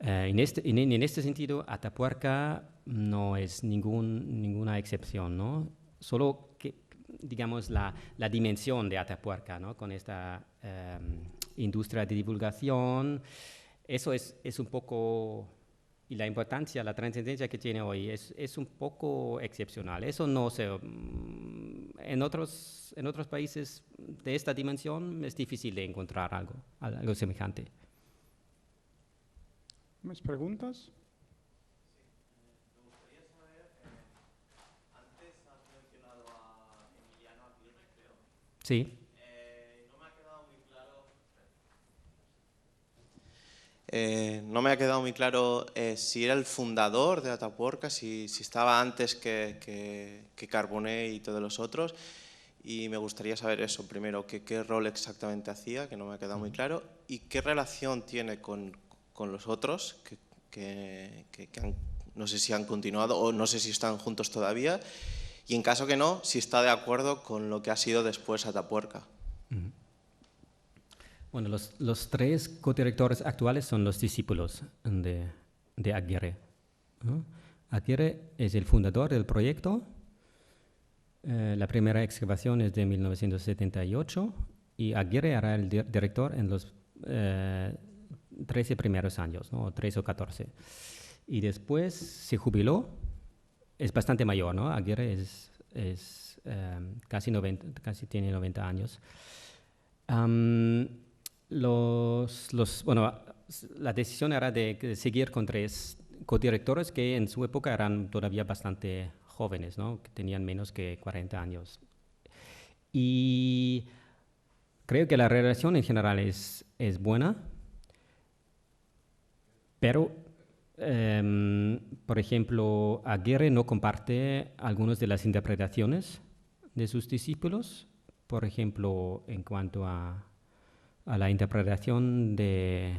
En este sentido, Atapuerca no es ninguna excepción, ¿no? Solo que, digamos, la dimensión de Atapuerca, ¿no? Con esta industria de divulgación, eso es un poco, y la importancia, la trascendencia que tiene hoy es un poco excepcional. Eso no se, en otros países de esta dimensión es difícil de encontrar algo semejante. ¿Más preguntas? Sí. No me ha quedado muy claro si era el fundador de Atapuerca, si estaba antes que Carbonet y todos los otros, y me gustaría saber eso primero, qué rol exactamente hacía, que no me ha quedado muy claro, y qué relación tiene con los otros, que no sé si han continuado o no sé si están juntos todavía, y en caso que no, si está de acuerdo con lo que ha sido después Atapuerca. Bueno, los tres codirectores actuales son los discípulos de Aguirre, ¿no? Aguirre es el fundador del proyecto. La primera excavación es de 1978 y Aguirre era el director en los 13 primeros años, ¿no? 13 o 14. Y después se jubiló. Es bastante mayor, ¿no? Aguirre es casi tiene 90 años. La decisión era de seguir con 3 codirectores que en su época eran todavía bastante jóvenes, ¿no? Que tenían menos que 40 años. Y creo que la relación en general es buena, pero, por ejemplo, Aguirre no comparte algunas de las interpretaciones de sus discípulos, por ejemplo, en cuanto a la interpretación de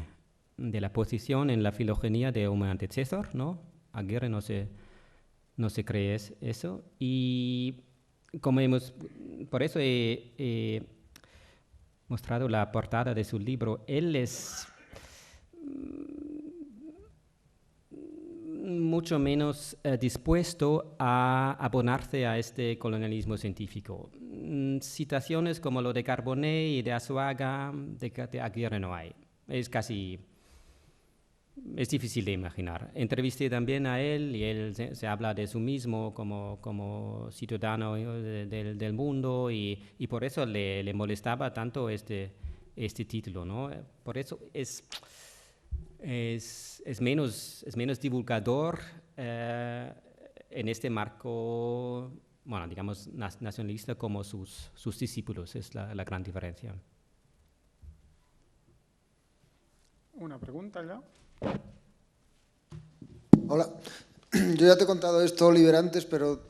la posición en la filogenia de Homo antecesor, ¿no? Aguirre no se cree eso. Y por eso he mostrado la portada de su libro. Él es mucho menos dispuesto a abonarse a este colonialismo científico. Citaciones como lo de Carbonet y de Azuaga, de Aguirre no hay. Es difícil de imaginar. Entrevisté también a él y él se habla de sí mismo como ciudadano del mundo y por eso le molestaba tanto este título, ¿no? Por eso es menos divulgador en este marco, bueno, digamos, nacionalista como sus discípulos. Es la gran diferencia. Una pregunta ya. Hola, yo ya te he contado esto, Oliver, antes, pero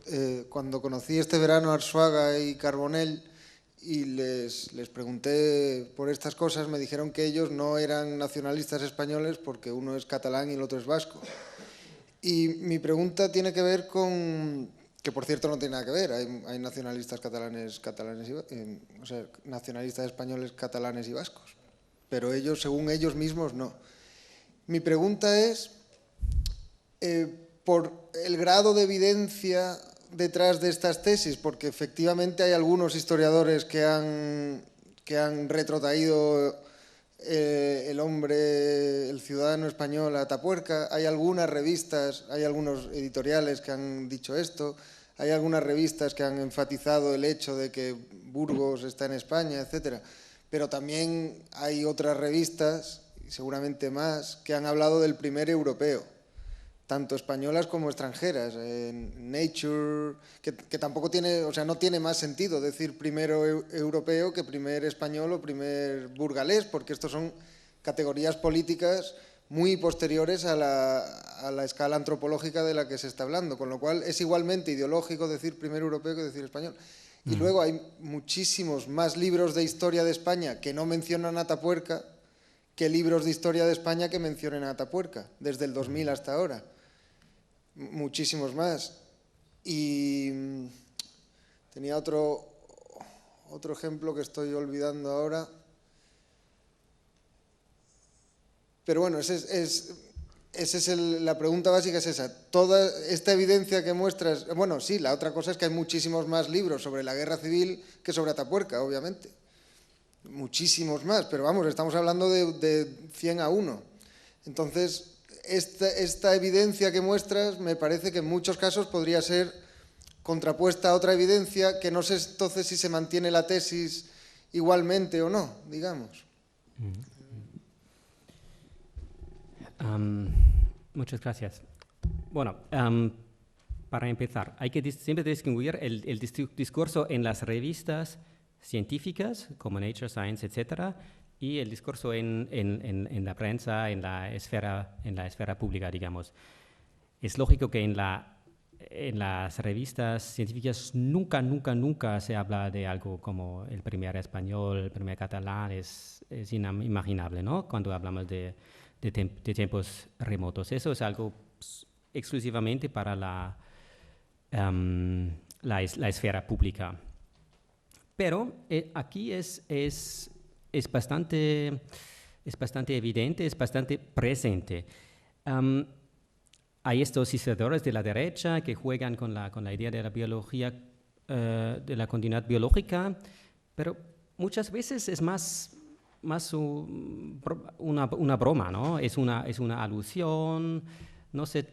cuando conocí este verano a Arzuaga y Carbonell y les pregunté por estas cosas, me dijeron que ellos no eran nacionalistas españoles porque uno es catalán y el otro es vasco. Y mi pregunta tiene que ver con, que por cierto no tiene nada que ver, hay nacionalistas nacionalistas españoles catalanes y vascos, pero ellos, según ellos mismos, no. Mi pregunta es, por el grado de evidencia detrás de estas tesis, porque efectivamente hay algunos historiadores que han retrotraído el ciudadano español a Atapuerca, hay algunas revistas, hay algunos editoriales que han dicho esto, hay algunas revistas que han enfatizado el hecho de que Burgos está en España, etcétera, pero también hay otras revistas, seguramente más, que han hablado del primer europeo, tanto españolas como extranjeras. Nature, que tampoco tiene, o sea, no tiene más sentido decir primero europeo que primer español o primer burgalés, porque estos son categorías políticas muy posteriores a la escala antropológica de la que se está hablando, con lo cual es igualmente ideológico decir primer europeo que decir español. Y luego hay muchísimos más libros de historia de España que no mencionan a Atapuerca que libros de historia de España que mencionen a Atapuerca, desde el 2000 hasta ahora. Muchísimos más. Y tenía otro ejemplo que estoy olvidando ahora. Pero bueno, la pregunta básica es esa. Toda esta evidencia que muestras... Bueno, sí, la otra cosa es que hay muchísimos más libros sobre la guerra civil que sobre Atapuerca, obviamente. Muchísimos más, pero vamos, estamos hablando de 100 a 1. Entonces, esta evidencia que muestras me parece que en muchos casos podría ser contrapuesta a otra evidencia que no sé entonces si se mantiene la tesis igualmente o no, digamos. Muchas gracias. Bueno, para empezar, hay que siempre distinguir el discurso en las revistas científicas como Nature, Science, etcétera, y el discurso en la prensa, en la esfera pública, digamos. Es lógico que en las revistas científicas nunca se habla de algo como el primer español, el primer catalán, es inimaginable, ¿no? Cuando hablamos de tiempos remotos. Eso es algo exclusivamente para la esfera pública. Pero aquí es bastante evidente, es bastante presente. hay estos historiadores de la derecha que juegan con la idea de la biología, de la continuidad biológica, pero muchas veces es más una broma, ¿no? Es una alusión, no sé,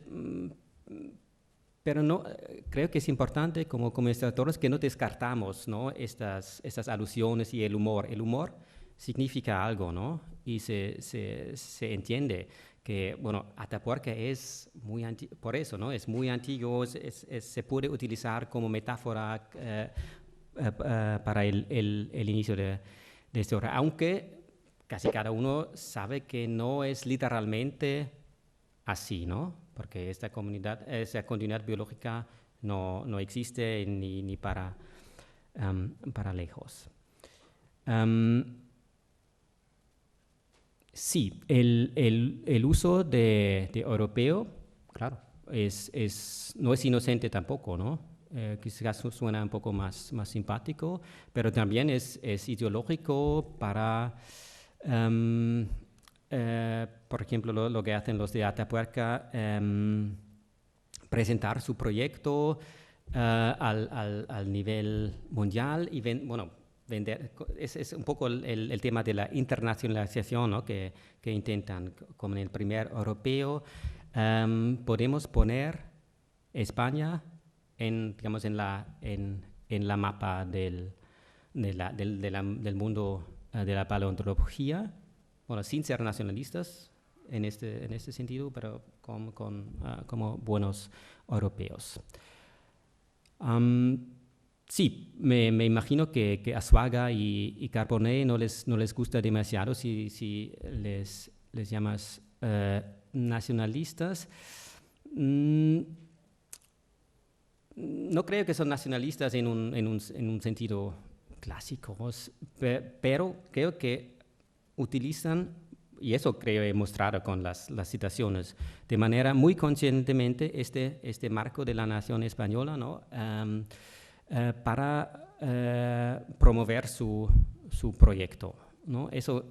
pero no, creo que es importante como historiadores que no descartamos, ¿no? Estas alusiones y el humor. El humor significa algo, ¿no? Y se entiende que, bueno, Atapuerca es muy antiguo, por eso, ¿no? Es muy antiguo, se puede utilizar como metáfora para el inicio de esta obra, aunque casi cada uno sabe que no es literalmente así, ¿no? Porque esa continuidad biológica no existe ni para lejos. Sí, el uso de europeo, claro, no es inocente tampoco, ¿no? Quizás suena un poco más simpático, pero también es ideológico para, por ejemplo, lo que hacen los de Atapuerca, presentar su proyecto al nivel mundial y vender. Es un poco el tema de la internacionalización, ¿no? que intentan, como en el primer europeo, podemos poner España en la mapa del mundo de la paleontología, bueno, sin ser nacionalistas en este sentido, pero como buenos europeos. Sí, me imagino que Assuaga y Carbonet no les gusta demasiado si les llamas nacionalistas. No creo que son nacionalistas en un sentido clásico, pero creo que utilizan, y eso creo he mostrado con las citaciones, de manera muy conscientemente este marco de la nación española, ¿no? Para promover su proyecto, ¿no? Eso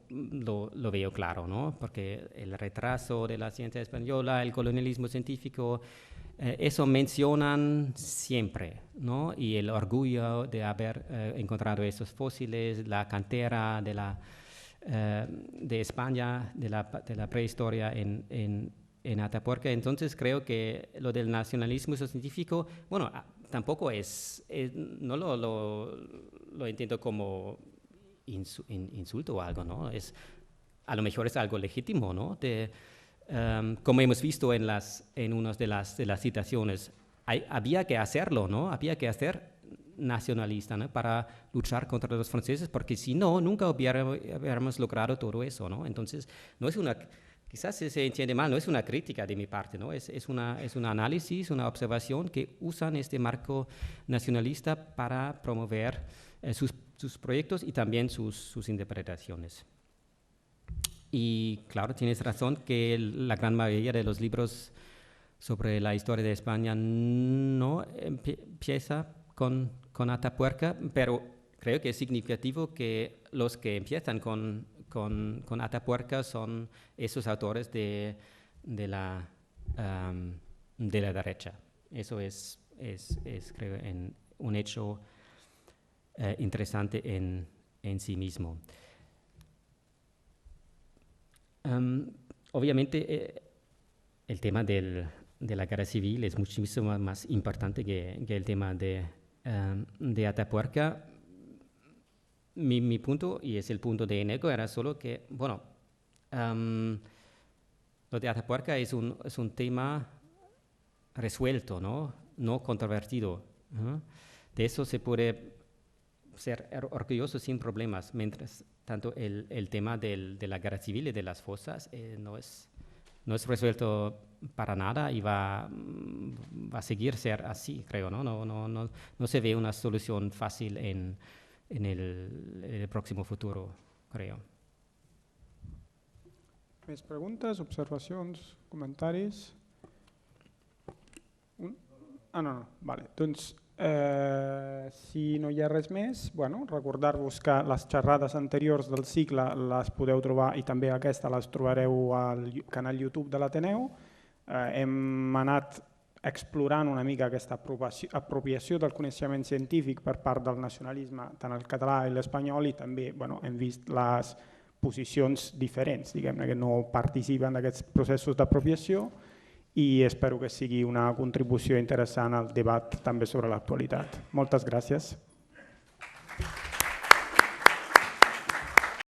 lo veo claro, ¿no? Porque el retraso de la ciencia española, el colonialismo científico, eso mencionan siempre, ¿no? Y el orgullo de haber encontrado esos fósiles, la cantera de España, de la prehistoria en Atapuerca. Entonces creo que lo del nacionalismo científico, bueno, tampoco no lo entiendo como insulto o algo, ¿no? A lo mejor es algo legítimo, ¿no? Como hemos visto en una de las citaciones, había que hacerlo, ¿no? Había que hacer nacionalista, ¿no? Para luchar contra los franceses, porque si no, nunca hubiéramos logrado todo eso, ¿no? Entonces, quizás se entiende mal, no es una crítica de mi parte, ¿no? Es un análisis, una observación que usan este marco nacionalista para promover sus proyectos y también sus interpretaciones. Y claro, tienes razón que la gran mayoría de los libros sobre la historia de España no empieza con Atapuerca, pero creo que es significativo que los que empiezan con Atapuerca son esos autores de la derecha. Eso es creo, un hecho interesante en sí mismo. Obviamente, el tema de la guerra civil es muchísimo más importante que el tema de Atapuerca. Mi punto, y es el punto de Eneco, era solo que, bueno, lo de Atapuerca es un tema resuelto, no controvertido. De eso se puede ser orgulloso sin problemas, mientras tanto el tema de la guerra civil y de las fosas no es resuelto para nada y va a seguir ser así, creo, ¿no? No se ve una solución fácil en el próximo futuro, creo. Més preguntes, observacions, comentaris? No. Vale. Doncs, si no hi ha res més, bueno, recordar-vos que les xerrades anteriors del cicle les podeu trobar, i també aquesta les trobareu al canal YouTube de l'Ateneu. hem anat explorant una mica aquesta apropiació del coneixement científic per part del nacionalisme, tant el català i l'espanyol, i també hem vist les posicions diferents, diguem-ne, que no participen d'aquests processos d'apropiació, i espero que sigui una contribució interessant al debat també sobre l'actualitat. Moltes gràcies.